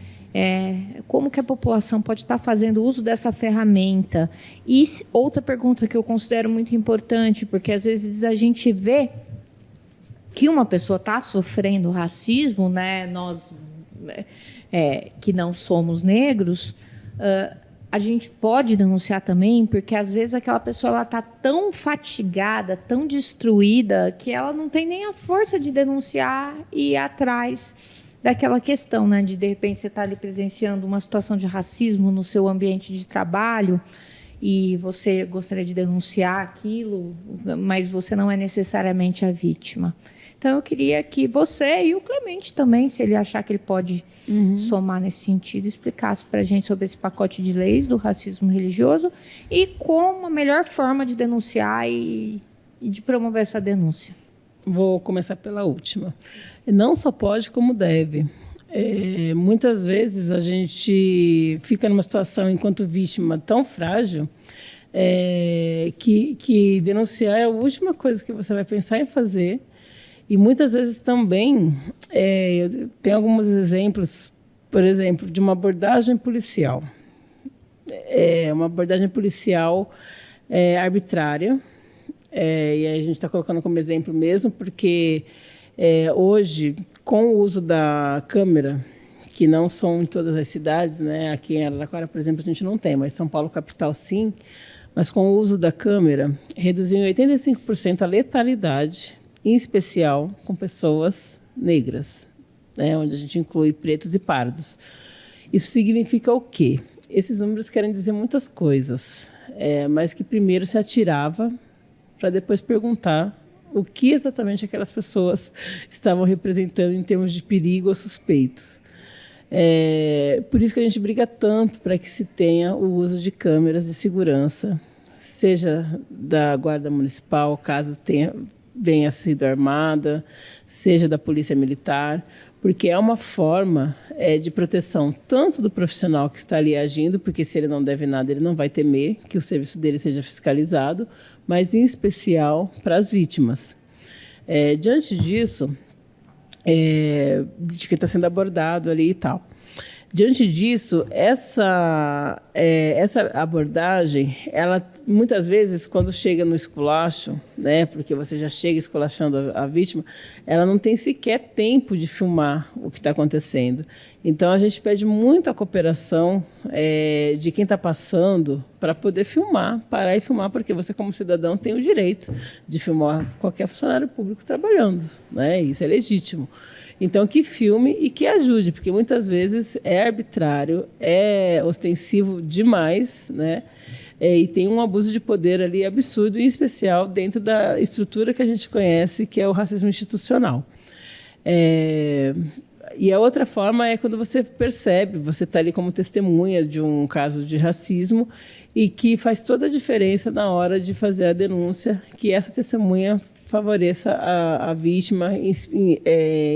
como que a população pode estar fazendo uso dessa ferramenta. E outra pergunta que eu considero muito importante, porque às vezes a gente vê que uma pessoa está sofrendo racismo, né? Nós que não somos negros, a gente pode denunciar também, porque às vezes aquela pessoa está tão fatigada, tão destruída, que ela não tem nem a força de denunciar e ir atrás daquela questão, né? De repente, você está ali presenciando uma situação de racismo no seu ambiente de trabalho e você gostaria de denunciar aquilo, mas você não é necessariamente a vítima. Então, eu queria que você e o Clemente também, se ele achar que ele pode somar nesse sentido, explicasse para a gente sobre esse pacote de leis do racismo religioso e como a melhor forma de denunciar e de promover essa denúncia. Vou começar pela última. Não só pode, como deve. Muitas vezes a gente fica numa situação, enquanto vítima, tão frágil, que denunciar é a última coisa que você vai pensar em fazer. E muitas vezes também, tem alguns exemplos, por exemplo, de uma abordagem policial. Uma abordagem policial arbitrária. E a gente está colocando como exemplo mesmo, porque hoje, com o uso da câmera, que não são em todas as cidades, né? Aqui em Araraquara, por exemplo, a gente não tem, mas São Paulo capital sim, mas com o uso da câmera, reduziu em 85% a letalidade, em especial com pessoas negras, né? Onde a gente inclui pretos e pardos. Isso significa o quê? Esses números querem dizer muitas coisas, mas que primeiro se atirava para depois perguntar o que exatamente aquelas pessoas estavam representando em termos de perigo ou suspeito. Por isso que a gente briga tanto para que se tenha o uso de câmeras de segurança, seja da Guarda Municipal, caso venha sido armada, seja da Polícia Militar, porque é uma forma de proteção tanto do profissional que está ali agindo, porque se ele não deve nada, ele não vai temer que o serviço dele seja fiscalizado, mas em especial para as vítimas. Diante disso, de quem está sendo abordado ali e tal. Diante disso, essa abordagem, ela muitas vezes, quando chega no esculacho, né, porque você já chega esculachando a vítima, ela não tem sequer tempo de filmar o que está acontecendo. Então, a gente pede muito a cooperação de quem está passando para poder filmar, parar e filmar, porque você, como cidadão, tem o direito de filmar qualquer funcionário público trabalhando, né? Isso é legítimo. Então, que filme e que ajude, porque muitas vezes é arbitrário, é ostensivo demais, né? E tem um abuso de poder ali absurdo, em especial dentro da estrutura que a gente conhece, que é o racismo institucional. E a outra forma é quando você percebe, você está ali como testemunha de um caso de racismo e que faz toda a diferença na hora de fazer a denúncia, que essa testemunha favoreça a vítima,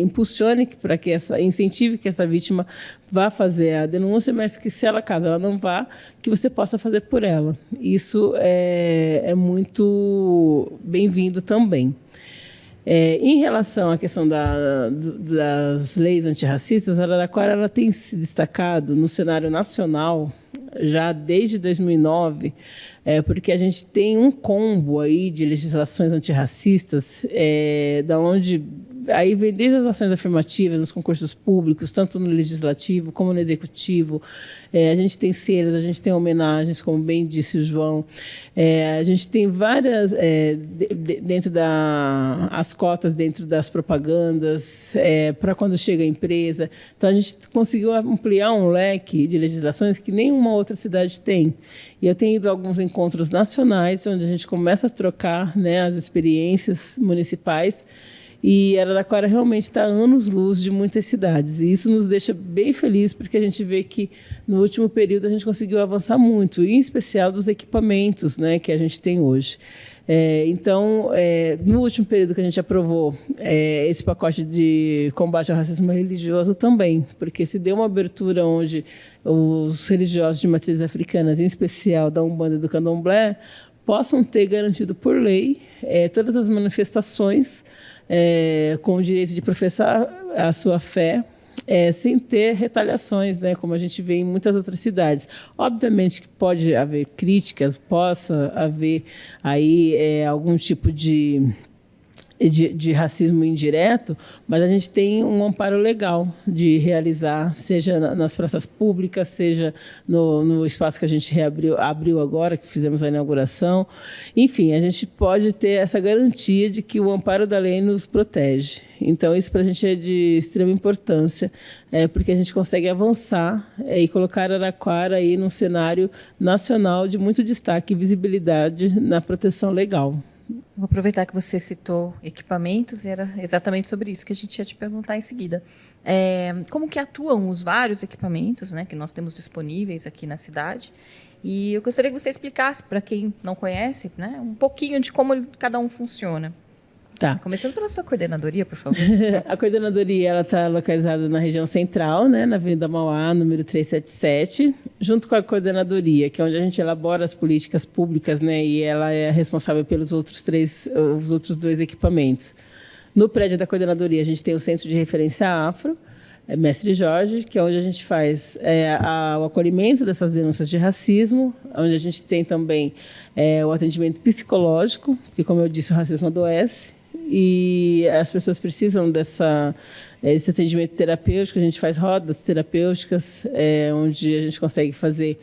impulsione para que incentive que essa vítima vá fazer a denúncia, mas que caso ela não vá, que você possa fazer por ela. Isso é muito bem-vindo também. Em relação à questão das leis antirracistas, a Araraquara ela tem se destacado no cenário nacional já desde 2009, porque a gente tem um combo aí de legislações antirracistas, da onde aí vem desde as ações afirmativas nos concursos públicos, tanto no legislativo como no executivo. A gente tem selos, a gente tem homenagens, como bem disse o João. A gente tem várias dentro as cotas dentro das propagandas para quando chega a empresa. Então a gente conseguiu ampliar um leque de legislações que nenhuma outra cidade tem. E eu tenho ido a alguns encontros nacionais onde a gente começa a trocar, né, as experiências municipais. E Araraquara realmente está anos-luz de muitas cidades. E isso nos deixa bem felizes, porque a gente vê que, no último período, a gente conseguiu avançar muito, em especial dos equipamentos, né, que a gente tem hoje. Então, no último período que a gente aprovou esse pacote de combate ao racismo religioso também, porque se deu uma abertura onde os religiosos de matrizes africanas, em especial da Umbanda e do Candomblé, possam ter garantido por lei todas as manifestações com o direito de professar a sua fé, sem ter retaliações, né, como a gente vê em muitas outras cidades. Obviamente que pode haver críticas, possa haver aí algum tipo de de racismo indireto, mas a gente tem um amparo legal de realizar, seja nas praças públicas, seja no espaço que a gente abriu agora, que fizemos a inauguração. Enfim, a gente pode ter essa garantia de que o amparo da lei nos protege. Então, isso para a gente é de extrema importância, porque a gente consegue avançar e colocar Araraquara aí num cenário nacional de muito destaque e visibilidade na proteção legal. Vou aproveitar que você citou equipamentos, e era exatamente sobre isso que a gente ia te perguntar em seguida. Como que atuam os vários equipamentos, né, que nós temos disponíveis aqui na cidade? E eu gostaria que você explicasse, para quem não conhece, né, um pouquinho de como cada um funciona. Tá. Começando pela sua coordenadoria, por favor. A coordenadoria está localizada na região central, né, na Avenida Mauá, número 377, junto com a coordenadoria, que é onde a gente elabora as políticas públicas, né, e ela é responsável pelos outros 2 equipamentos. No prédio da coordenadoria, a gente tem o Centro de Referência Afro, Mestre Jorge, que é onde a gente faz o acolhimento dessas denúncias de racismo, onde a gente tem também o atendimento psicológico, porque, como eu disse, o racismo adoece, e as pessoas precisam desse atendimento terapêutico. A gente faz rodas terapêuticas, onde a gente consegue fazer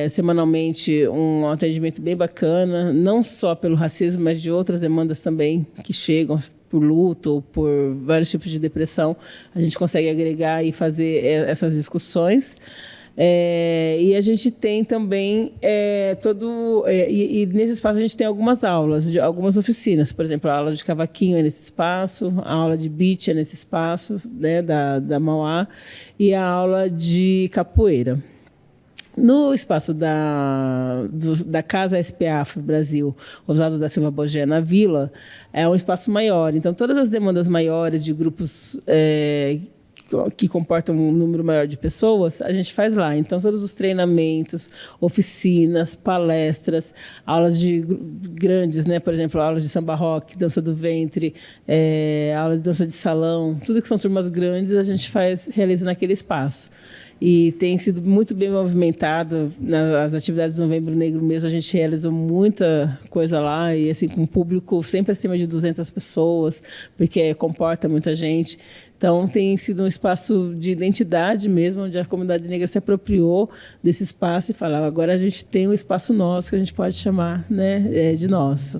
semanalmente um atendimento bem bacana, não só pelo racismo, mas de outras demandas também que chegam por luto ou por vários tipos de depressão. A gente consegue agregar e fazer essas discussões. E a gente tem também e nesse espaço a gente tem algumas aulas, algumas oficinas. Por exemplo, a aula de cavaquinho é nesse espaço, a aula de beach é nesse espaço, né, da Mauá, e a aula de capoeira. No espaço da Casa SP Afro Brasil, Oswaldo da Silva Bogé, na Vila, é um espaço maior. Então, todas as demandas maiores de grupos que comportam um número maior de pessoas, a gente faz lá. Então, todos os treinamentos, oficinas, palestras, aulas grandes, né? Por exemplo, aulas de samba rock, dança do ventre, aula de dança de salão, tudo que são turmas grandes, a gente realiza naquele espaço. E tem sido muito bem movimentado. Nas atividades do Novembro Negro mesmo, a gente realizou muita coisa lá, e assim, com um público sempre acima de 200 pessoas, porque comporta muita gente. Então, tem sido um espaço de identidade mesmo, onde a comunidade negra se apropriou desse espaço e falou: agora a gente tem um espaço nosso que a gente pode chamar, né, de nosso.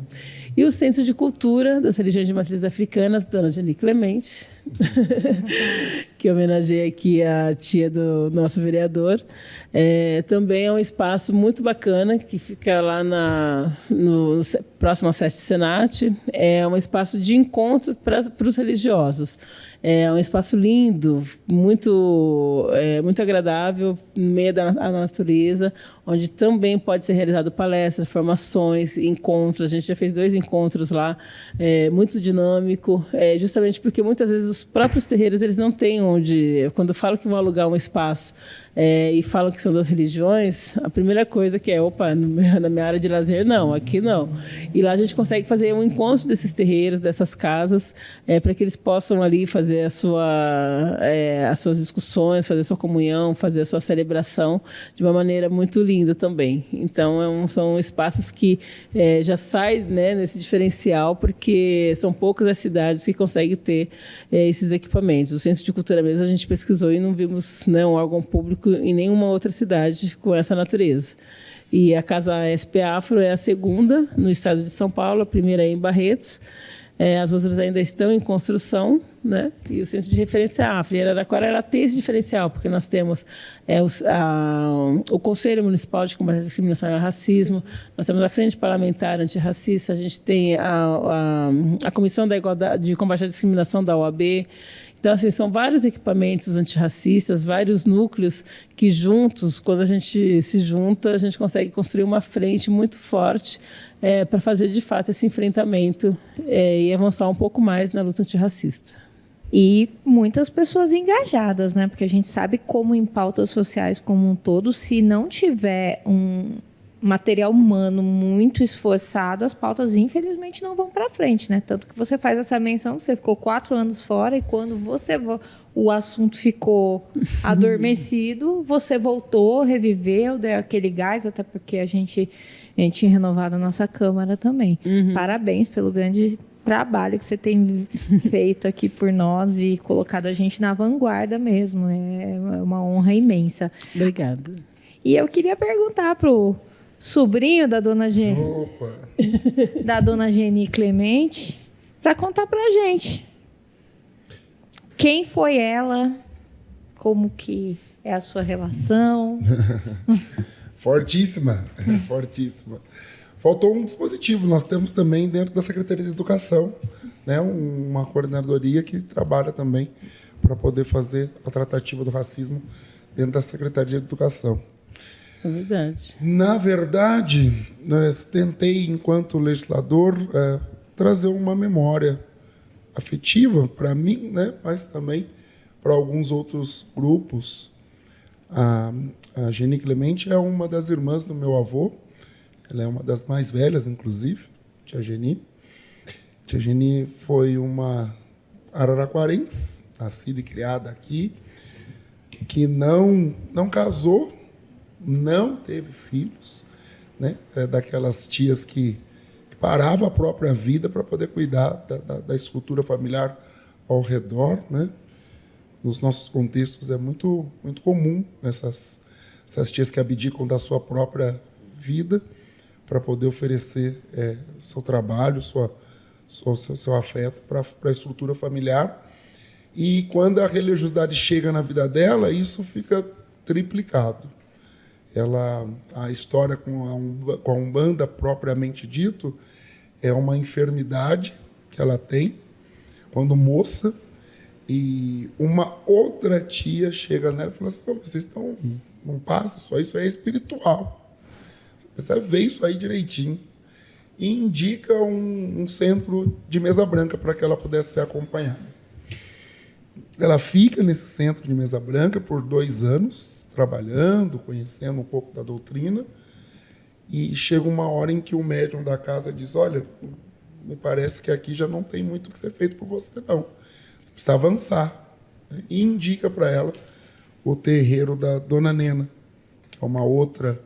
E o Centro de Cultura das Religiões de Matriz Africanas, Dona Jenny Clemente, que homenageia aqui a tia do nosso vereador, também é um espaço muito bacana, que fica lá no próximo ao SESC Senat. É um espaço de encontro para os religiosos. É um espaço lindo, muito agradável, no meio da natureza, onde também pode ser realizado palestras, formações, encontros. A gente já fez 2 encontros lá, muito dinâmico, justamente porque muitas vezes os próprios terreiros eles não têm onde. Quando falam que vão alugar um espaço e falam que são das religiões, a primeira coisa que opa, na minha área de lazer, não, aqui não. E lá a gente consegue fazer um encontro desses terreiros, dessas casas, para que eles possam ali fazer as suas discussões, fazer a sua comunhão, fazer a sua celebração de uma maneira muito linda também. Então, são espaços que já saem, né, nesse diferencial, porque são poucas as cidades que conseguem ter esses equipamentos. O Centro de Cultura mesmo, a gente pesquisou e não vimos, né, um órgão público em nenhuma outra cidade com essa natureza. E a Casa SP Afro é a segunda no estado de São Paulo, a primeira é em Barretos. As outras ainda estão em construção, né? E o Centro de Referência Afro. E Araraquara ela tem esse diferencial, porque nós temos o Conselho Municipal de Combate à Discriminação e ao Racismo, nós temos a Frente Parlamentar Antirracista, a gente tem a Comissão de Combate à Discriminação da OAB. Então, assim, são vários equipamentos antirracistas, vários núcleos que juntos, quando a gente se junta, a gente consegue construir uma frente muito forte para fazer, de fato, esse enfrentamento e avançar um pouco mais na luta antirracista. E muitas pessoas engajadas, né? Porque a gente sabe como em pautas sociais como um todo, se não tiver um material humano muito esforçado, as pautas, infelizmente, não vão para frente, né? Tanto que você faz essa menção, você ficou 4 anos fora e quando o assunto ficou adormecido, você voltou, reviveu, deu aquele gás, até porque a gente tinha renovado a nossa Câmara também. Parabéns pelo grande trabalho que você tem feito aqui por nós e colocado a gente na vanguarda mesmo. É uma honra imensa. Obrigada. E eu queria perguntar pro sobrinho da dona Opa! da dona Geni Clemente para contar pra gente quem foi ela, como que é a sua relação. Fortíssima, fortíssima. Faltou um dispositivo. Nós temos também dentro da Secretaria de Educação, né, uma coordenadoria que trabalha também para poder fazer a tratativa do racismo dentro da Secretaria de Educação. É verdade. Na verdade, tentei, enquanto legislador, trazer uma memória afetiva para mim, né, mas também para alguns outros grupos. A Geni Clemente é uma das irmãs do meu avô. Ela é uma das mais velhas, inclusive, tia Geni. Tia Geni foi uma araraquarense, nascida e criada aqui, que não casou, não teve filhos, né? Daquelas tias que paravam a própria vida para poder cuidar da estrutura familiar ao redor, né? Nos nossos contextos é muito, muito comum essas tias que abdicam da sua própria vida para poder oferecer seu trabalho, seu afeto para a estrutura familiar. E quando a religiosidade chega na vida dela, isso fica triplicado. A história com a Umbanda, propriamente dito, é uma enfermidade que ela tem quando moça, e uma outra tia chega nela e fala assim: vocês não passam isso é espiritual. Você precisa ver isso aí direitinho. E indica um centro de mesa branca para que ela pudesse ser acompanhada. Ela fica nesse centro de mesa branca por 2 anos, trabalhando, conhecendo um pouco da doutrina, e chega uma hora em que o médium da casa diz: olha, me parece que aqui já não tem muito o que ser feito por você, não. Você precisa avançar. E indica para ela o terreiro da Dona Nena, que é uma outra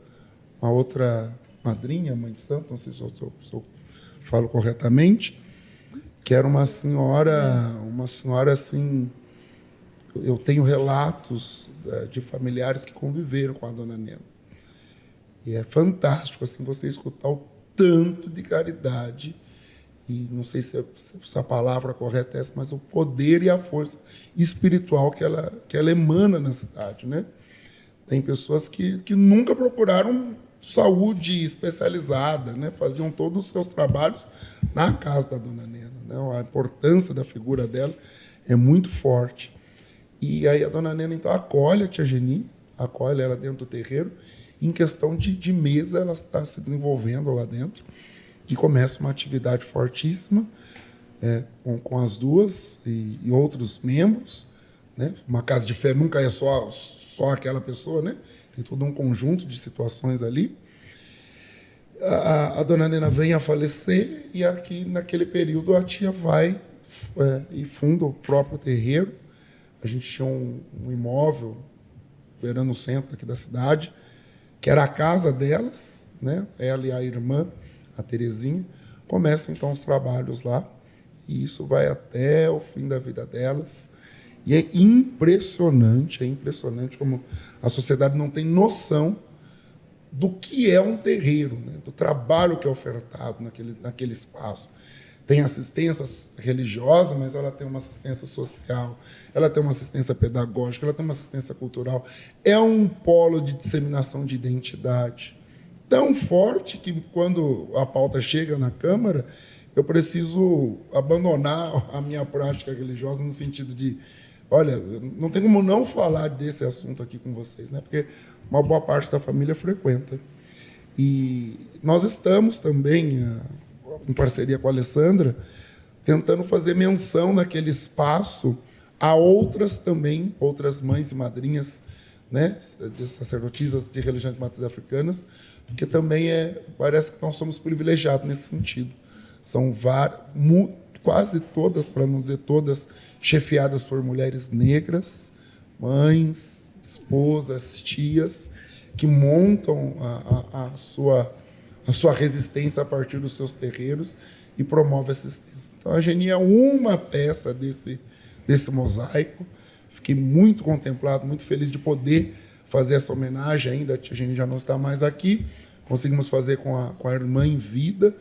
madrinha, mãe de santo, não sei se eu falo corretamente, que era uma senhora assim. Eu tenho relatos de familiares que conviveram com a Dona Nena. E é fantástico assim, você escutar o tanto de caridade, e não sei se a palavra correta é essa, mas o poder e a força espiritual que ela emana na cidade, né? Tem pessoas que nunca procuraram saúde especializada, né? Faziam todos os seus trabalhos na casa da Dona Nena, né? A importância da figura dela é muito forte. E aí a Dona Nena, então, acolhe a tia Geni, acolhe ela dentro do terreiro. Em questão de mesa, ela está se desenvolvendo lá dentro e começa uma atividade fortíssima com as duas e outros membros, né? Uma casa de fé nunca é só aquela pessoa, né? Tem todo um conjunto de situações ali. A Dona Nena vem a falecer e aqui, naquele período, a tia vai e funda o próprio terreiro. A gente tinha um imóvel beirando o centro aqui da cidade, que era a casa delas, né? Ela e a irmã, a Terezinha, começam então os trabalhos lá, e isso vai até o fim da vida delas. E é impressionante como a sociedade não tem noção do que é um terreiro, né? Do trabalho que é ofertado naquele espaço. Tem assistência religiosa, mas ela tem uma assistência social, ela tem uma assistência pedagógica, ela tem uma assistência cultural. É um polo de disseminação de identidade tão forte que, quando a pauta chega na Câmara, eu preciso abandonar a minha prática religiosa no sentido de: olha, não tem como não falar desse assunto aqui com vocês, né? Porque uma boa parte da família frequenta. E nós estamos também, em parceria com a Alessandra, tentando fazer menção naquele espaço a outras mães e madrinhas, né, de sacerdotisas de religiões matrizes africanas, porque também parece que nós somos privilegiados nesse sentido. São quase todas, para não dizer todas, chefiadas por mulheres negras, mães, esposas, tias, que montam a sua resistência a partir dos seus terreiros e promove assistência. Então, a Geni é uma peça desse mosaico. Fiquei muito contemplado, muito feliz de poder fazer essa homenagem ainda. A tia Geni já não está mais aqui. Conseguimos fazer com a irmã em vida,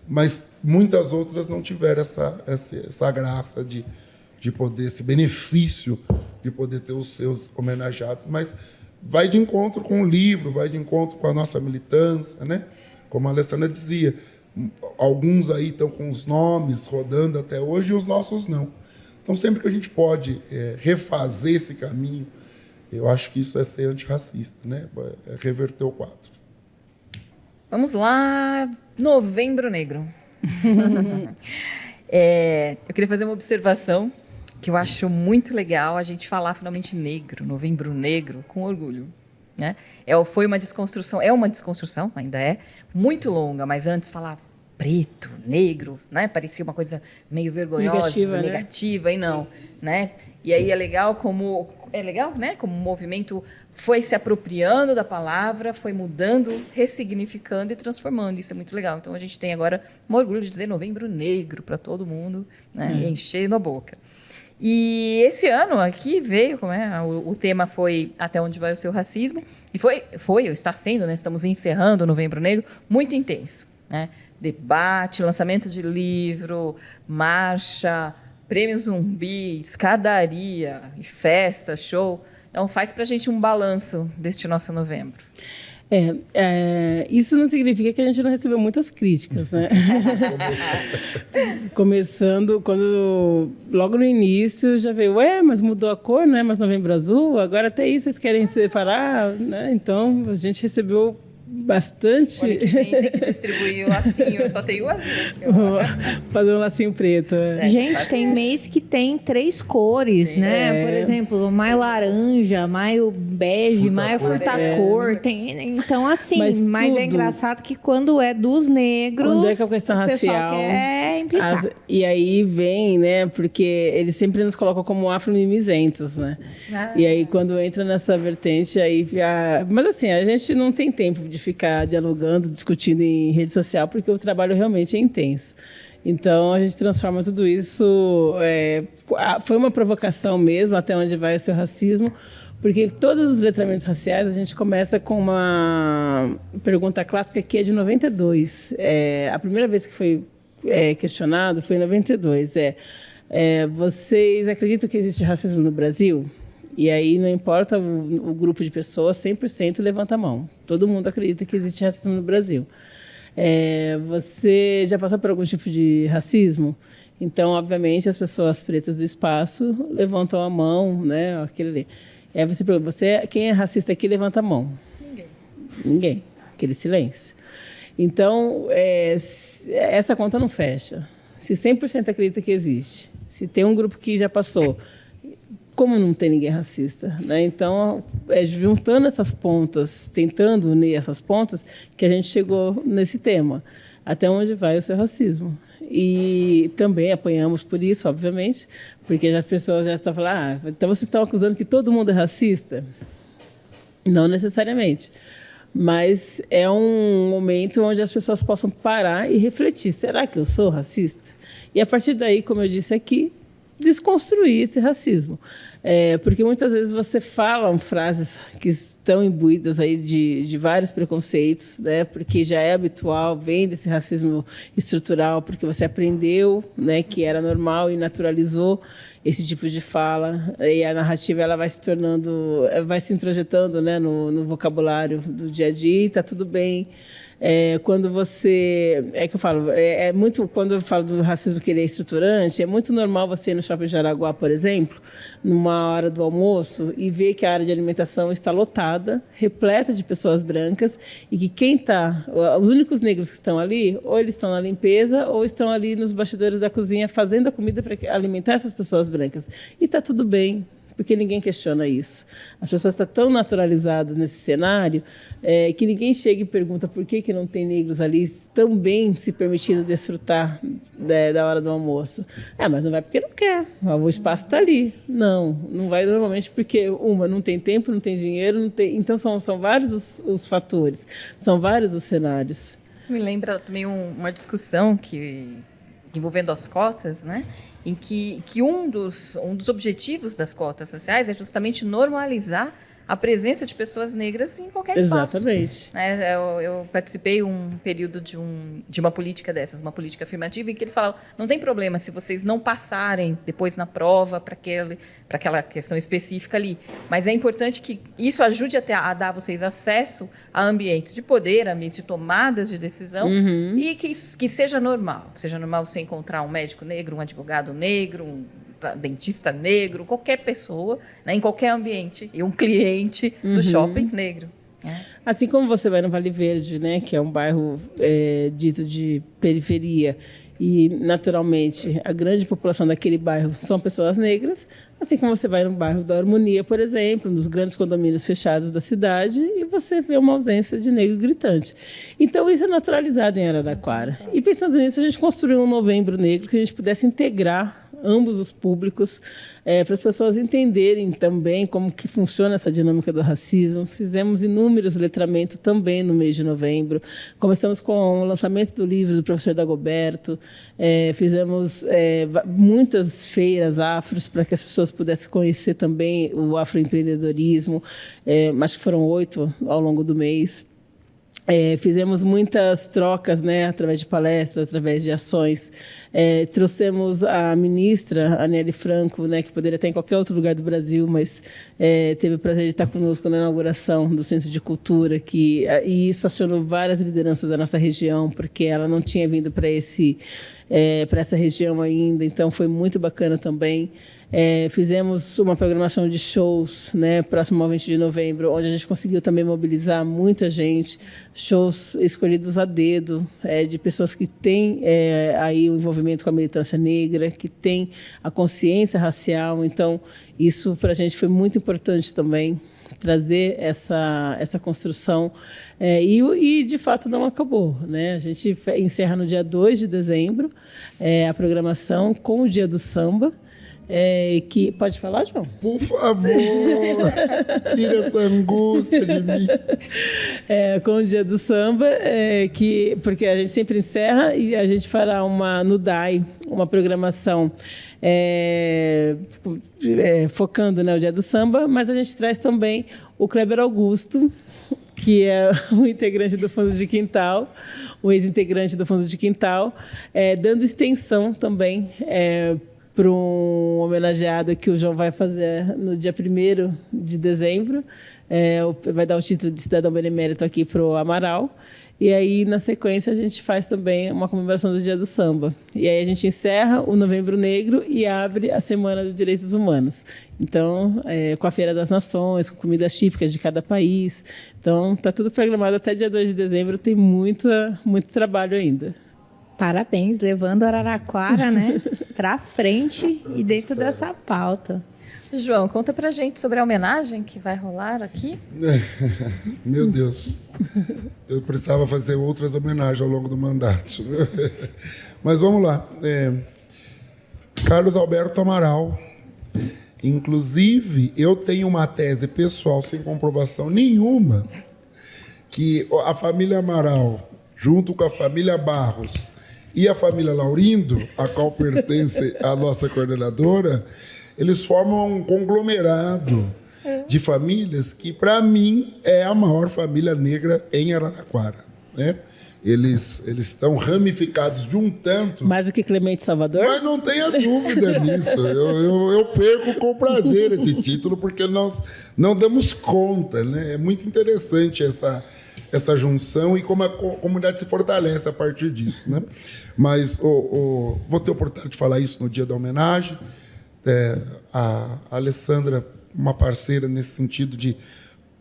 mas muitas outras não tiveram essa graça de poder, esse benefício de poder ter os seus homenageados. Mas vai de encontro com o livro, vai de encontro com a nossa militância, né? Como a Alessandra dizia, alguns aí estão com os nomes rodando até hoje e os nossos não. Então, sempre que a gente pode refazer esse caminho, eu acho que isso é ser antirracista, né? É reverter o quadro. Vamos lá, Novembro Negro. Eu queria fazer uma observação que eu acho muito legal a gente falar finalmente negro, Novembro Negro, com orgulho. Né? Foi uma desconstrução, ainda é, muito longa, mas antes falar preto, negro, né? Parecia uma coisa meio vergonhosa, negativa, e não. Né? E aí é legal, né? Como o movimento foi se apropriando da palavra, foi mudando, ressignificando e transformando. Isso é muito legal. Então a gente tem agora um orgulho de dizer Novembro Negro para todo mundo, né? Enchendo a boca. E esse ano aqui veio, o tema foi Até Onde Vai o Seu Racismo, e está sendo, né? Estamos encerrando o Novembro Negro, muito intenso, né? Debate, lançamento de livro, marcha, prêmio Zumbi, escadaria, festa, show. Então faz pra gente um balanço deste nosso novembro. Isso não significa que a gente não recebeu muitas críticas, né? Começando quando logo no início já veio, mas mudou a cor, não é mais Novembro Azul, agora até isso vocês querem separar, né? Então a gente recebeu bastante. Olha que tem que distribuir o lacinho, eu só tenho o azul. Fazer um lacinho preto. Gente, tem mês que tem 3 cores, né? Por exemplo, maio laranja, maio bege, maio furtacor. Então, assim, mas é engraçado que quando é dos negros, quando é que a questão racial quer implicar. E aí vem, né? Porque eles sempre nos colocam como afro-mimizentos, né? E aí quando entra nessa vertente, aí... Mas assim, a gente não tem tempo de ficar dialogando, discutindo em rede social, porque o trabalho realmente é intenso. Então, a gente transforma tudo isso... foi uma provocação mesmo, até onde vai o seu racismo, porque todos os letramentos raciais, a gente começa com uma pergunta clássica que é de 92. A primeira vez que foi questionado foi em 92. Vocês acreditam que existe racismo no Brasil? E aí, não importa o grupo de pessoas, 100% levanta a mão. Todo mundo acredita que existe racismo no Brasil. Você já passou por algum tipo de racismo? Então, obviamente, as pessoas pretas do espaço levantam a mão, né? Aquele ali. Aí você pergunta, quem é racista aqui, levanta a mão. Ninguém. Aquele silêncio. Então, essa conta não fecha. Se 100% acredita que existe, se tem um grupo que já passou... Como não tem ninguém racista, né? Então, juntando essas pontas, tentando unir essas pontas, que a gente chegou nesse tema. Até onde vai o seu racismo? E também apanhamos por isso, obviamente, porque as pessoas já estão falando, então vocês estão acusando que todo mundo é racista? Não necessariamente. Mas é um momento onde as pessoas possam parar e refletir. Será que eu sou racista? E a partir daí, como eu disse aqui, desconstruir esse racismo. Porque muitas vezes você fala frases que estão imbuídas aí de vários preconceitos, né? Porque já é habitual, vem desse racismo estrutural, porque você aprendeu, né, que era normal e naturalizou esse tipo de fala, e a narrativa ela vai se tornando, vai se introjetando, né, no vocabulário do dia a dia, e está tudo bem. Quando você... que eu falo, muito... Quando eu falo do racismo que ele é estruturante, é muito normal você ir no Shopping Jaraguá, por exemplo, numa hora do almoço, e ver que a área de alimentação está lotada, repleta de pessoas brancas, e que quem está... Os únicos negros que estão ali, ou eles estão na limpeza, ou estão ali nos bastidores da cozinha fazendo a comida para alimentar essas pessoas brancas. E está tudo bem, porque ninguém questiona isso. As pessoas estão tão naturalizadas nesse cenário que ninguém chega e pergunta por que não tem negros ali tão bem se permitindo desfrutar da hora do almoço. Mas não vai porque não quer, o espaço está ali. Não vai normalmente porque, não tem tempo, não tem dinheiro, não tem... Então são vários os fatores, são vários os cenários. Isso me lembra também uma discussão envolvendo as cotas, né? Em que um dos objetivos das cotas sociais é justamente normalizar a presença de pessoas negras em qualquer espaço. Exatamente. Eu participei um período de uma política dessas, uma política afirmativa, em que eles falavam, não tem problema se vocês não passarem depois na prova para aquela questão específica ali, mas é importante que isso ajude a dar a vocês acesso a ambientes de poder, ambientes de tomadas de decisão, e que seja normal. Que seja normal você encontrar um médico negro, um advogado negro, um dentista negro, qualquer pessoa, né, em qualquer ambiente, e um cliente do shopping negro. Né? Assim como você vai no Vale Verde, né, que é um bairro dito de periferia, e, naturalmente, a grande população daquele bairro são pessoas negras, assim como você vai no bairro da Harmonia, por exemplo, nos grandes condomínios fechados da cidade, e você vê uma ausência de negro gritante. Então, isso é naturalizado em Araraquara. E, pensando nisso, a gente construiu um Novembro Negro que a gente pudesse integrar ambos os públicos, para as pessoas entenderem também como que funciona essa dinâmica do racismo. Fizemos inúmeros letramentos também no mês de novembro. Começamos com o lançamento do livro do professor Dagoberto, fizemos muitas feiras afros para que as pessoas pudessem conhecer também o afroempreendedorismo, acho que foram 8 ao longo do mês. Fizemos muitas trocas, né, através de palestras, através de ações. Trouxemos a ministra, Aniele Franco, né, que poderia estar em qualquer outro lugar do Brasil, mas teve o prazer de estar conosco na inauguração do Centro de Cultura, e isso acionou várias lideranças da nossa região, porque ela não tinha vindo para essa região ainda, então foi muito bacana também. Fizemos uma programação de shows, né, próximo ao 20 de novembro, onde a gente conseguiu também mobilizar muita gente, shows escolhidos a dedo, de pessoas que têm aí o envolvimento com a militância negra, que têm a consciência racial. Então, isso para a gente foi muito importante também, trazer essa construção, e de fato não acabou, né? A gente encerra no dia 2 de dezembro a programação com o Dia do Samba, que pode falar, João? Por favor, tira essa angústia de mim. Com o Dia do Samba, porque a gente sempre encerra e a gente fará no DAI uma programação focando, né, o Dia do Samba, mas a gente traz também o Kleber Augusto, que é o integrante do Fundo de Quintal, o ex-integrante do Fundo de Quintal, dando extensão também para um homenageado que o João vai fazer no dia 1º de dezembro. Vai dar o título de cidadão benemérito aqui para o Amaral. E aí, na sequência, a gente faz também uma comemoração do Dia do Samba. E aí a gente encerra o Novembro Negro e abre a Semana dos Direitos Humanos. Então, com a Feira das Nações, com comidas típicas de cada país. Então, está tudo programado até dia 2 de dezembro. Tem muito trabalho ainda. Parabéns, levando Araraquara, né, para frente e dentro dessa pauta. João, conta pra gente sobre a homenagem que vai rolar aqui. Meu Deus, eu precisava fazer outras homenagens ao longo do mandato. Mas vamos lá. Carlos Alberto Amaral. Inclusive, eu tenho uma tese pessoal sem comprovação nenhuma que a família Amaral, junto com a família Barros e a família Laurindo, a qual pertence a nossa coordenadora, eles formam um conglomerado de famílias que, para mim, é a maior família negra em Araraquara, né? Eles estão ramificados de um tanto... Mais do que Clemente Salvador? Mas não tenha dúvida nisso. Eu perco com prazer esse título, porque nós não damos conta, né? É muito interessante essa junção e como a comunidade se fortalece a partir disso, né? Mas vou ter a oportunidade de falar isso no dia da homenagem. A Alessandra, uma parceira nesse sentido de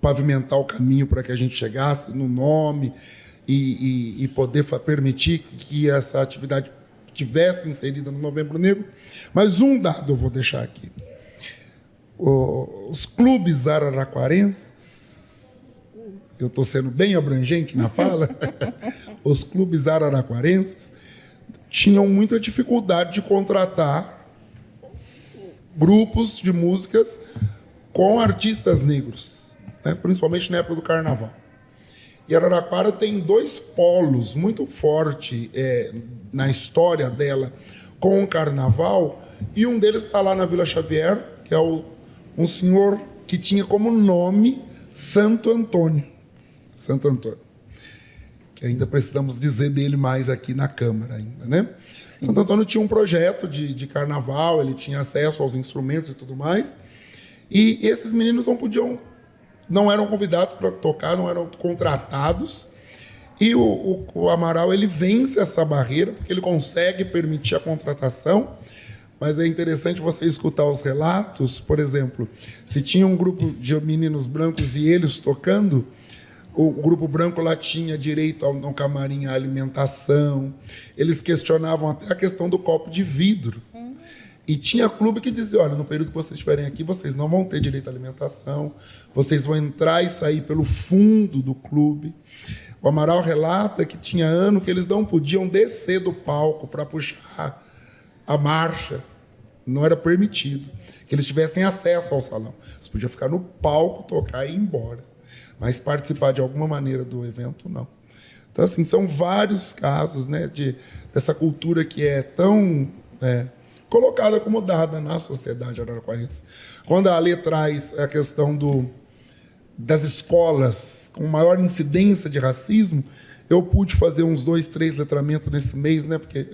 pavimentar o caminho para que a gente chegasse no nome e poder permitir que essa atividade tivesse inserida no Novembro Negro. Mas um dado eu vou deixar aqui. Os clubes araraquarenses, eu estou sendo bem abrangente na fala, os clubes araraquarenses tinham muita dificuldade de contratar grupos de músicas com artistas negros, né? Principalmente na época do Carnaval. E Araraquara tem dois polos muito fortes na história dela com o carnaval, e um deles está lá na Vila Xavier, que é um senhor que tinha como nome Santo Antônio. Santo Antônio. Que ainda precisamos dizer dele mais aqui na Câmara ainda, né? Sim. Santo Antônio tinha um projeto de carnaval, ele tinha acesso aos instrumentos e tudo mais, e esses meninos não eram convidados para tocar, não eram contratados, e o Amaral ele vence essa barreira, porque ele consegue permitir a contratação. Mas é interessante você escutar os relatos. Por exemplo, se tinha um grupo de meninos brancos e eles tocando, o grupo branco lá tinha direito no camarim à alimentação, eles questionavam até a questão do copo de vidro. E tinha clube que dizia, olha, no período que vocês estiverem aqui, vocês não vão ter direito à alimentação, vocês vão entrar e sair pelo fundo do clube. O Amaral relata que tinha ano que eles não podiam descer do palco para puxar a marcha, não era permitido que eles tivessem acesso ao salão. Eles podiam ficar no palco, tocar e ir embora, mas participar de alguma maneira do evento, não. Então, assim, são vários casos, né, dessa cultura que é tão colocada como dada na sociedade araraquarense. Quando a Ale traz a questão das escolas com maior incidência de racismo, eu pude fazer uns 2, 3 letramentos nesse mês, né? Porque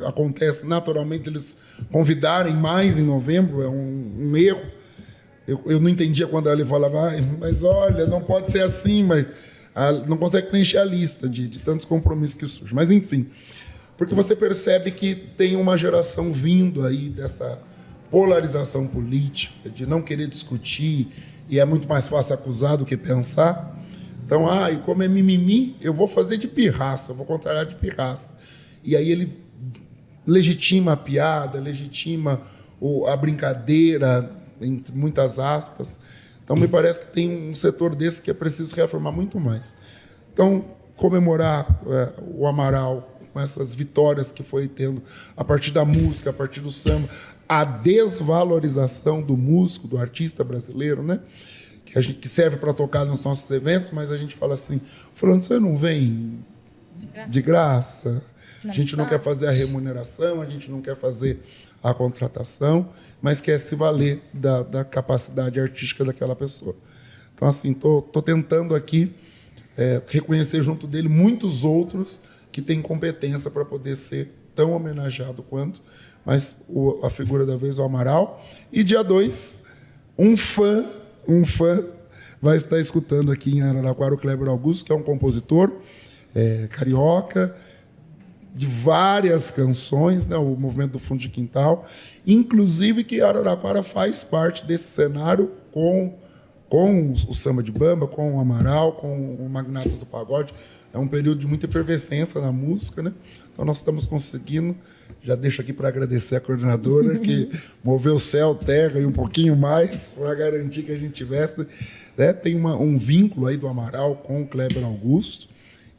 acontece naturalmente eles convidarem mais em novembro, é um erro. Eu não entendia quando ela falava, mas olha, não pode ser assim, mas não consegue preencher a lista de tantos compromissos que surgem. Mas, enfim, porque você percebe que tem uma geração vindo aí dessa polarização política, de não querer discutir, e é muito mais fácil acusar do que pensar. Então, e como é mimimi, eu vou fazer de pirraça, eu vou contrariar de pirraça. E aí ele legitima a piada, legitima a brincadeira, entre muitas aspas. Então, me parece que tem um setor desse que é preciso reafirmar muito mais. Então, comemorar o Amaral com essas vitórias que foi tendo a partir da música, a partir do samba, a desvalorização do músico, do artista brasileiro, né? Que serve para tocar nos nossos eventos, mas a gente fala assim, falando, você não vem de graça, a gente não quer fazer a remuneração, a gente não quer fazer a contratação, mas quer se valer da capacidade artística daquela pessoa. Então, assim, estou tentando aqui reconhecer junto dele muitos outros que têm competência para poder ser tão homenageado quanto, mas a figura da vez é o Amaral. E dia 2, um fã vai estar escutando aqui em Araraquara o Kleber Augusto, que é um compositor carioca, de várias canções, né, o Movimento do Fundo de Quintal, inclusive que Araraquara faz parte desse cenário com o samba de bamba, com o Amaral, com o Magnatas do Pagode. É um período de muita efervescência na música, né? Então nós estamos conseguindo, já deixo aqui para agradecer a coordenadora que moveu céu, terra e um pouquinho mais para garantir que a gente tivesse, né? Tem um vínculo aí do Amaral com o Kleber Augusto,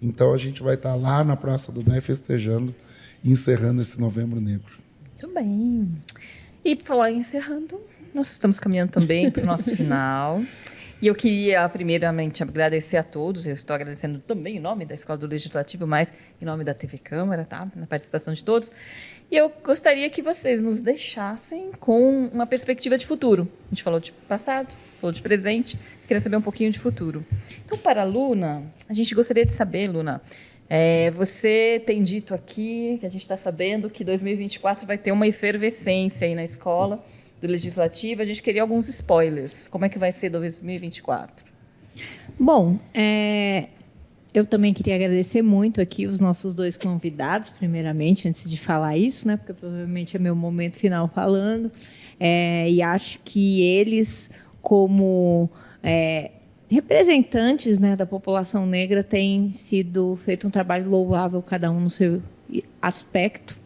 então a gente vai estar lá na Praça do Né festejando e encerrando esse Novembro Negro. Muito bem. E por falar em encerrando, nós estamos caminhando também para o nosso final. E eu queria, primeiramente, agradecer a todos. Eu estou agradecendo também em nome da Escola do Legislativo, mas em nome da TV Câmara, tá? Na participação de todos. E eu gostaria que vocês nos deixassem com uma perspectiva de futuro. A gente falou de passado, falou de presente, queria saber um pouquinho de futuro. Então, para a Luna, a gente gostaria de saber, Luna, você tem dito aqui, que a gente está sabendo, que 2024 vai ter uma efervescência aí na escola do Legislativo. A gente queria alguns spoilers. Como é que vai ser 2024? Bom, eu também queria agradecer muito aqui os nossos 2 convidados, primeiramente, antes de falar isso, né, porque provavelmente é meu momento final falando, e acho que eles, como representantes, né, da população negra, têm sido feito um trabalho louvável, cada um no seu aspecto.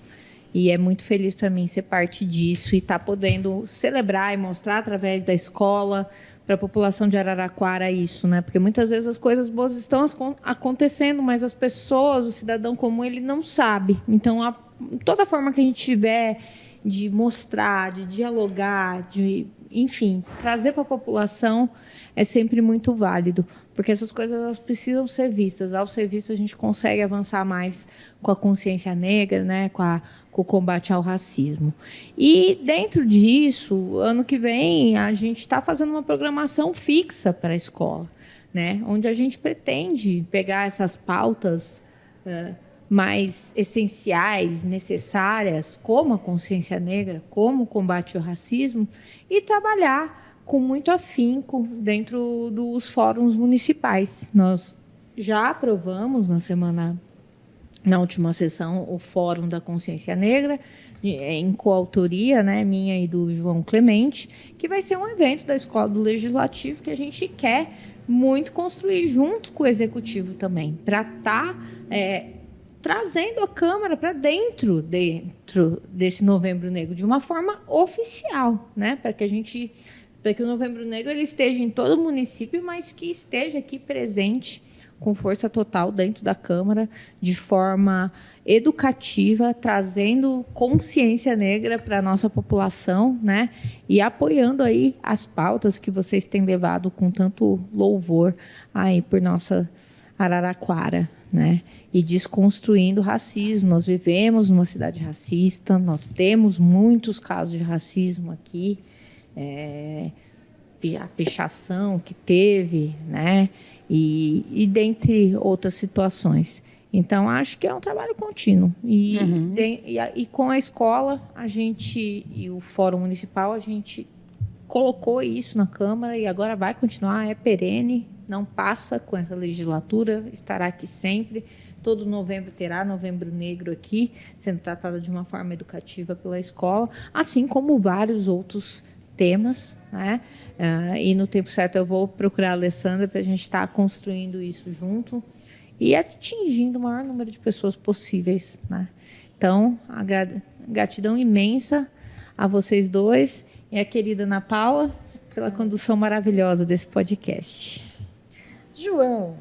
E é muito feliz para mim ser parte disso e estar podendo celebrar e mostrar através da escola para a população de Araraquara isso, né? Porque muitas vezes as coisas boas estão acontecendo, mas as pessoas, o cidadão comum, ele não sabe. Então, toda forma que a gente tiver de mostrar, de dialogar, de enfim, trazer para a população é sempre muito válido, porque essas coisas elas precisam ser vistas. Ao ser vista, a gente consegue avançar mais com a consciência negra, né, com o combate ao racismo. E, dentro disso, ano que vem, a gente está fazendo uma programação fixa para a escola, né, onde a gente pretende pegar essas pautas mais essenciais, necessárias, como a consciência negra, como o combate ao racismo, e trabalhar com muito afinco dentro dos fóruns municipais. Nós já aprovamos na última sessão, o Fórum da Consciência Negra, em coautoria, né, minha e do João Clemente, que vai ser um evento da Escola do Legislativo que a gente quer muito construir junto com o Executivo também, para estar trazendo a Câmara para dentro desse Novembro Negro de uma forma oficial, né, para que o Novembro Negro ele esteja em todo o município, mas que esteja aqui presente com força total dentro da Câmara, de forma educativa, trazendo consciência negra para a nossa população, né? E apoiando aí as pautas que vocês têm levado com tanto louvor aí por nossa Araraquara, né? E desconstruindo o racismo. Nós vivemos numa cidade racista, nós temos muitos casos de racismo aqui, a pichação que teve, né? E dentre outras situações. Então, acho que é um trabalho contínuo. E com a escola, e o Fórum Municipal, a gente colocou isso na Câmara e agora vai continuar, é perene, não passa com essa legislatura, estará aqui sempre. Todo novembro terá Novembro Negro aqui, sendo tratado de uma forma educativa pela escola, assim como vários outros temas, né? E no tempo certo eu vou procurar a Alessandra para a gente estar construindo isso junto e atingindo o maior número de pessoas possíveis, né? Então, a gratidão imensa a vocês dois e a querida Ana Paula pela condução maravilhosa desse podcast. João,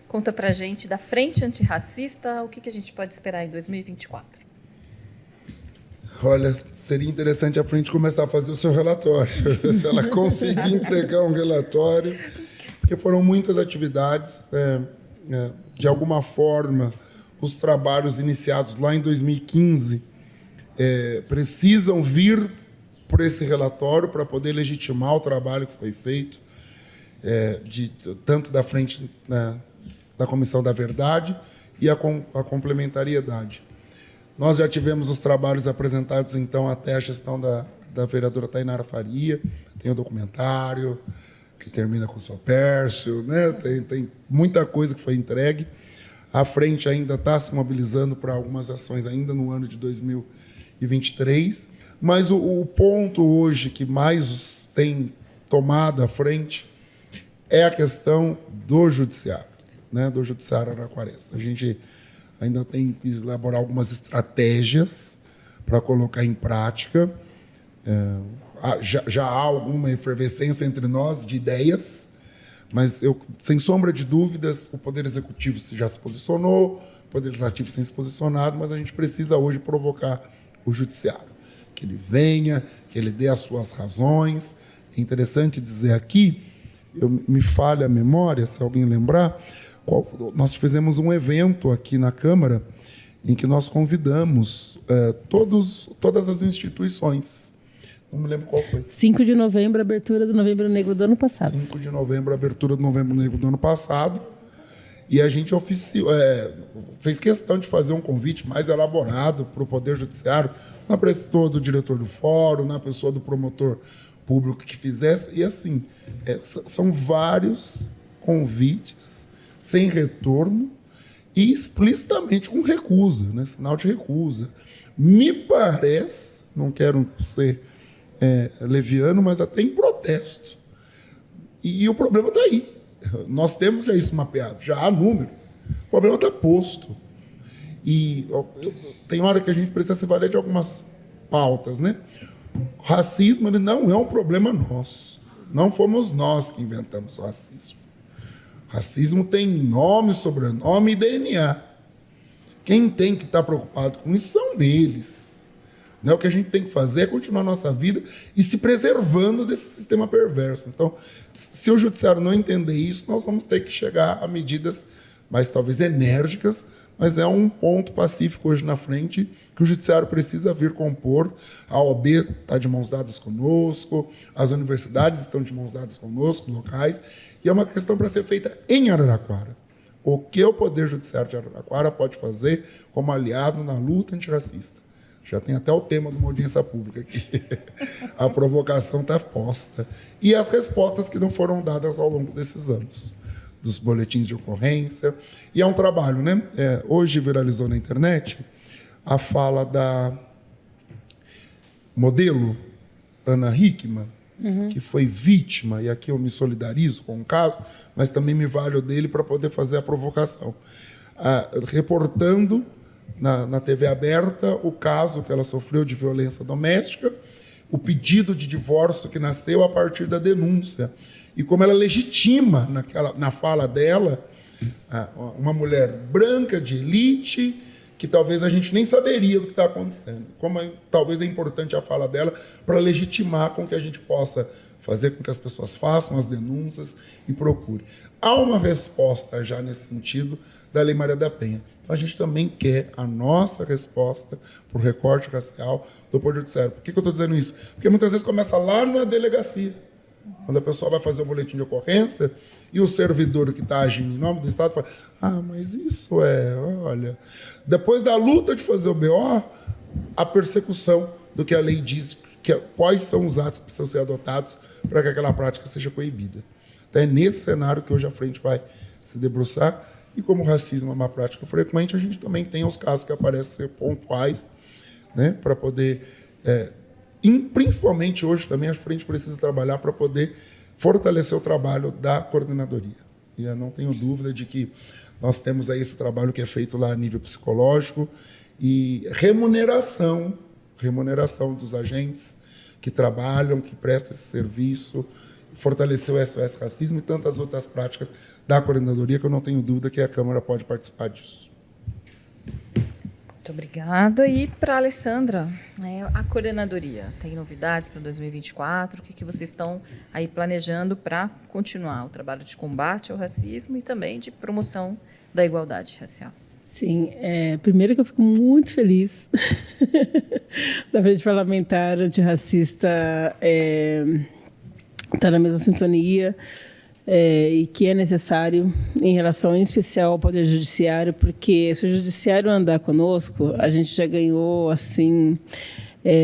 conta pra gente da Frente Antirracista, o que a gente pode esperar em 2024? Olha, seria interessante a frente começar a fazer o seu relatório, se ela conseguir entregar um relatório, porque foram muitas atividades, de alguma forma, os trabalhos iniciados lá em 2015 precisam vir por esse relatório para poder legitimar o trabalho que foi feito, tanto da frente da Comissão da Verdade e a complementariedade. Nós já tivemos os trabalhos apresentados, então, até a gestão da vereadora Tainara Faria. Tem o documentário, que termina com o seu Pércio, né? Tem muita coisa que foi entregue. A frente ainda está se mobilizando para algumas ações ainda no ano de 2023. Mas o ponto hoje que mais tem tomado a frente é a questão do judiciário, né? Do judiciário araquarense. A gente ainda tem que elaborar algumas estratégias para colocar em prática. Já há alguma efervescência entre nós de ideias, mas, sem sombra de dúvidas, o Poder Executivo já se posicionou, o Poder Legislativo tem se posicionado, mas a gente precisa hoje provocar o Judiciário. Que ele venha, que ele dê as suas razões. É interessante dizer aqui, me falha a memória, se alguém lembrar, nós fizemos um evento aqui na Câmara em que nós convidamos todas as instituições. Não me lembro qual foi. 5 de novembro, abertura do Novembro Negro do ano passado. 5 de novembro, abertura do Novembro Negro do ano passado. E a gente fez questão de fazer um convite mais elaborado para o Poder Judiciário, na pessoa do diretor do fórum, na pessoa do promotor público que fizesse. E, assim, são vários convites sem retorno e explicitamente com recusa, né? Sinal de recusa. Me parece, não quero ser leviano, mas até em protesto. E o problema está aí. Nós temos já isso mapeado, já há número. O problema está posto. E tem hora que a gente precisa se valer de algumas pautas, né? O racismo ele não é um problema nosso. Não fomos nós que inventamos o racismo. Racismo tem nome, sobrenome e DNA. Quem tem que estar preocupado com isso são eles. Né? O que a gente tem que fazer é continuar a nossa vida e se preservando desse sistema perverso. Então, se o judiciário não entender isso, nós vamos ter que chegar a medidas mais talvez enérgicas, mas é um ponto pacífico hoje na frente que o judiciário precisa vir compor. A OAB está de mãos dadas conosco, as universidades estão de mãos dadas conosco, locais, e é uma questão para ser feita em Araraquara. O que o Poder Judiciário de Araraquara pode fazer como aliado na luta antirracista? Já tem até o tema de uma audiência pública aqui. A provocação está posta. E as respostas que não foram dadas ao longo desses anos, dos boletins de ocorrência. E é um trabalho, né? Hoje viralizou na internet a fala da modelo Ana Hickman, que foi vítima, e aqui eu me solidarizo com o caso, mas também me valho dele para poder fazer a provocação. Reportando na TV aberta o caso que ela sofreu de violência doméstica, o pedido de divórcio que nasceu a partir da denúncia, e como ela legitima na fala dela uma mulher branca de elite, que talvez a gente nem saberia do que está acontecendo. Talvez é importante a fala dela para legitimar com que a gente possa fazer com que as pessoas façam as denúncias e procurem. Há uma resposta já nesse sentido da Lei Maria da Penha. Então, a gente também quer a nossa resposta para o recorte racial do Poder Judiciário. Por que eu estou dizendo isso? Porque muitas vezes começa lá na delegacia. Quando a pessoa vai fazer o boletim de ocorrência e o servidor que está agindo em nome do Estado fala, mas isso olha... Depois da luta de fazer o BO, a persecução do que a lei diz, quais são os atos que precisam ser adotados para que aquela prática seja coibida. Então, é nesse cenário que hoje a frente vai se debruçar. E como o racismo é uma prática frequente, a gente também tem os casos que parecem ser pontuais, né, para poder... principalmente hoje também a frente precisa trabalhar para poder fortalecer o trabalho da coordenadoria. E eu não tenho dúvida de que nós temos aí esse trabalho que é feito lá a nível psicológico e remuneração dos agentes que trabalham, que prestam esse serviço, fortalecer o SOS Racismo e tantas outras práticas da coordenadoria que eu não tenho dúvida que a Câmara pode participar disso. Muito obrigada. E para a Alessandra, a coordenadoria tem novidades para 2024? O que vocês estão aí planejando para continuar o trabalho de combate ao racismo e também de promoção da igualdade racial? Sim, primeiro que eu fico muito feliz da Frente Parlamentar Antirracista estar na mesma sintonia, e que é necessário em relação em especial ao Poder Judiciário, porque se o Judiciário andar conosco, a gente já ganhou assim,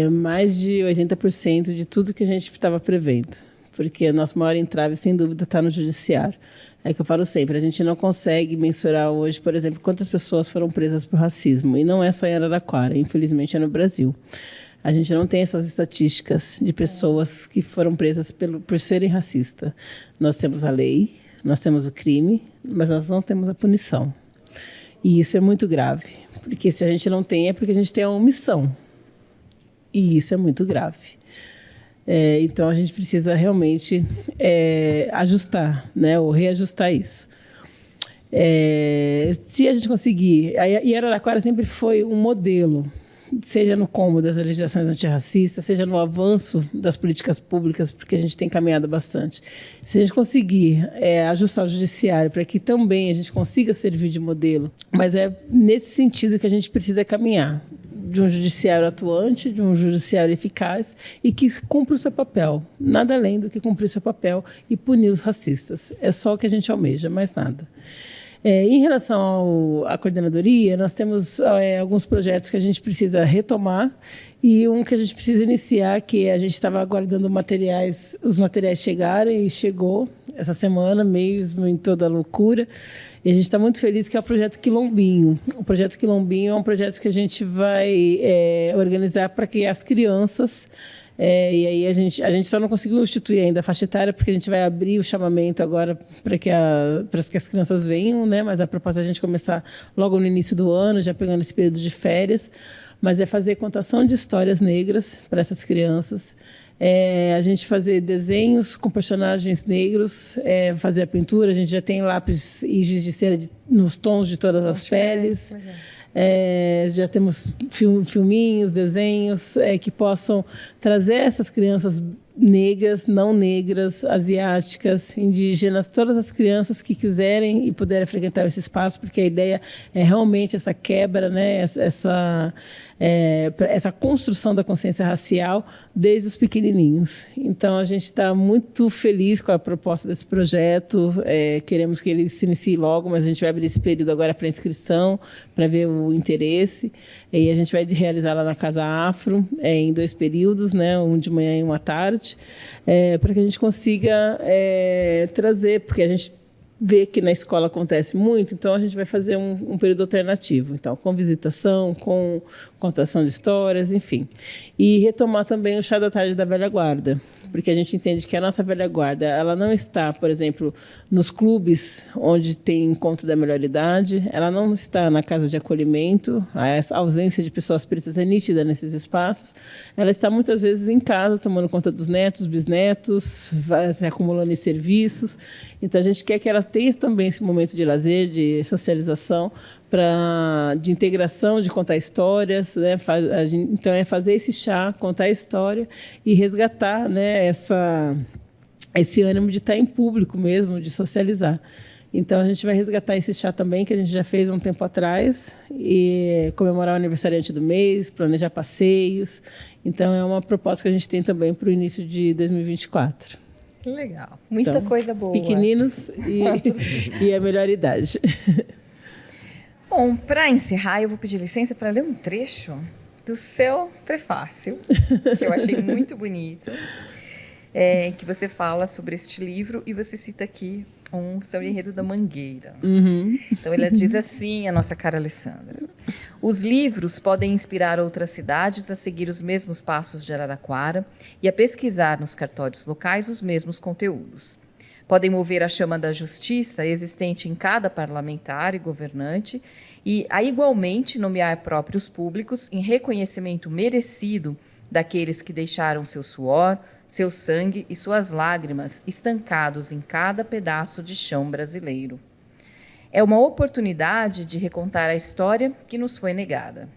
mais de 80% de tudo que a gente estava prevendo, porque a nossa maior entrave, sem dúvida, está no Judiciário. É que eu falo sempre, a gente não consegue mensurar hoje, por exemplo, quantas pessoas foram presas por racismo, e não é só em Araraquara, infelizmente é no Brasil. A gente não tem essas estatísticas de pessoas que foram presas por serem racistas. Nós temos a lei, nós temos o crime, mas nós não temos a punição. E isso é muito grave, porque se a gente não tem, é porque a gente tem a omissão. E isso é muito grave. Então, a gente precisa realmente ajustar, né, ou reajustar isso. Se a gente conseguir... E Araraquara sempre foi um modelo, seja no combo das legislações antirracistas, seja no avanço das políticas públicas, porque a gente tem caminhado bastante. Se a gente conseguir ajustar o judiciário para que também a gente consiga servir de modelo, mas é nesse sentido que a gente precisa caminhar, de um judiciário atuante, de um judiciário eficaz e que cumpra o seu papel. Nada além do que cumprir o seu papel e punir os racistas. É só o que a gente almeja, mais nada. Em relação à coordenadoria, nós temos alguns projetos que a gente precisa retomar e um que a gente precisa iniciar, que a gente estava aguardando os materiais chegarem e chegou essa semana, mesmo em toda a loucura. E a gente está muito feliz que é o Projeto Quilombinho. O Projeto Quilombinho é um projeto que a gente vai organizar para que as crianças... e aí a gente só não conseguiu instituir ainda a faixa etária, porque a gente vai abrir o chamamento agora para que as crianças venham, né? Mas a proposta é a gente começar logo no início do ano, já pegando esse período de férias, mas é fazer contação de histórias negras para essas crianças, a gente fazer desenhos com personagens negros, fazer a pintura, a gente já tem lápis e giz de cera nos tons de todas as peles. Já temos filminhos, desenhos que possam trazer essas crianças negras, não negras, asiáticas, indígenas, todas as crianças que quiserem e puderem frequentar esse espaço, porque a ideia é realmente essa quebra, né, essa construção da consciência racial desde os pequenininhos. Então, a gente está muito feliz com a proposta desse projeto, queremos que ele se inicie logo, mas a gente vai abrir esse período agora para inscrição, para ver o interesse, e a gente vai realizar lá na Casa Afro, em 2 períodos, né, um de manhã e um à tarde, para que a gente consiga trazer, porque a gente vê que na escola acontece muito, então a gente vai fazer um período alternativo, então com visitação, com contação de histórias, enfim. E retomar também o chá da tarde da velha guarda, porque a gente entende que a nossa velha guarda, ela não está, por exemplo, nos clubes onde tem encontro da melhor idade, ela não está na casa de acolhimento, a ausência de pessoas pretas é nítida nesses espaços, ela está muitas vezes em casa, tomando conta dos netos, bisnetos, se acumulando em serviços, então a gente quer que ela tenha também esse momento de lazer, de socialização, de integração, de contar histórias, né? Então é fazer esse chá, contar a história e resgatar, né, esse ânimo de estar em público mesmo, de socializar. Então a gente vai resgatar esse chá também, que a gente já fez há um tempo atrás, e comemorar o aniversariante do mês, planejar passeios. Então é uma proposta que a gente tem também para o início de 2024. Legal, muita coisa boa. Pequeninos e a melhor idade. Bom, para encerrar, eu vou pedir licença para ler um trecho do seu prefácio, que eu achei muito bonito, que você fala sobre este livro e você cita aqui um Samba Enredo da Mangueira. Uhum. Então, ela diz assim, a nossa cara Alessandra: os livros podem inspirar outras cidades a seguir os mesmos passos de Araraquara e a pesquisar nos cartórios locais os mesmos conteúdos. Podem mover a chama da justiça existente em cada parlamentar e governante e, a igualmente, nomear próprios públicos em reconhecimento merecido daqueles que deixaram seu suor, seu sangue e suas lágrimas estancados em cada pedaço de chão brasileiro. É uma oportunidade de recontar a história que nos foi negada.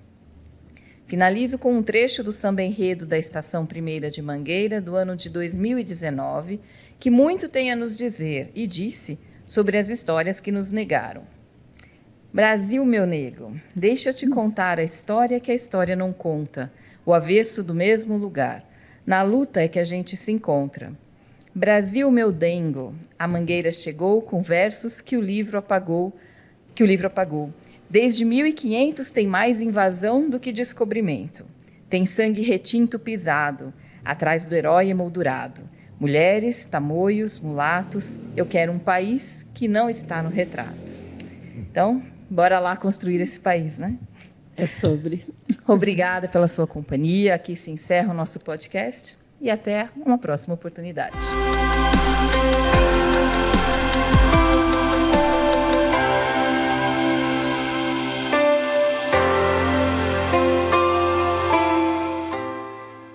Finalizo com um trecho do Samba Enredo da Estação Primeira de Mangueira, do ano de 2019, que muito tem a nos dizer, e disse, sobre as histórias que nos negaram. Brasil, meu nego, deixa eu te contar a história que a história não conta, o avesso do mesmo lugar. Na luta é que a gente se encontra. Brasil, meu dengo, a Mangueira chegou com versos que o livro apagou. Desde 1500 tem mais invasão do que descobrimento. Tem sangue retinto pisado, atrás do herói emoldurado. Mulheres, tamoios, mulatos, eu quero um país que não está no retrato. Então, bora lá construir esse país, né? É sobre. Obrigada pela sua companhia. Aqui se encerra o nosso podcast e até uma próxima oportunidade.